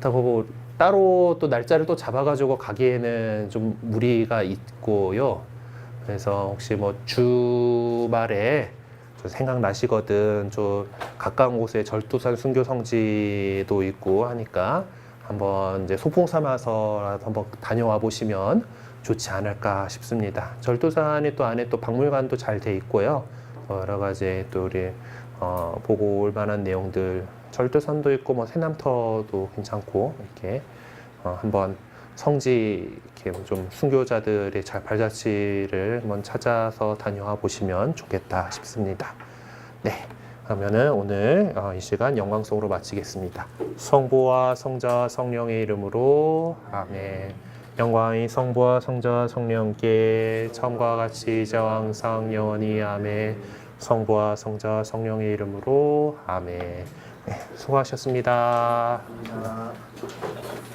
Speaker 1: 그렇다고 따로 또 날짜를 또 잡아가지고 가기에는 좀 무리가 있고요. 그래서 혹시 뭐 주말에 생각나시거든 좀 가까운 곳에 절도산 순교 성지도 있고 하니까 한번 이제 소풍 삼아서 한번 다녀와 보시면 좋지 않을까 싶습니다. 절도산이 또 안에 또 박물관도 잘 돼 있고요. 여러 가지 또 우리 보고 올 만한 내용들 절도산도 있고 뭐 새남터도 괜찮고 이렇게 한번 성지 이렇게 좀 순교자들의 발자취를 한번 찾아서 다녀와 보시면 좋겠다 싶습니다. 네, 그러면은 오늘 이 시간 영광송으로 마치겠습니다. 성부와 성자와 성령의 이름으로 아멘. 영광이 성부와 성자와 성령께 처음과 같이 이제와 항상 영원히 아멘. 성부와 성자와 성령의 이름으로 아멘. 네, 수고하셨습니다.
Speaker 2: 감사합니다.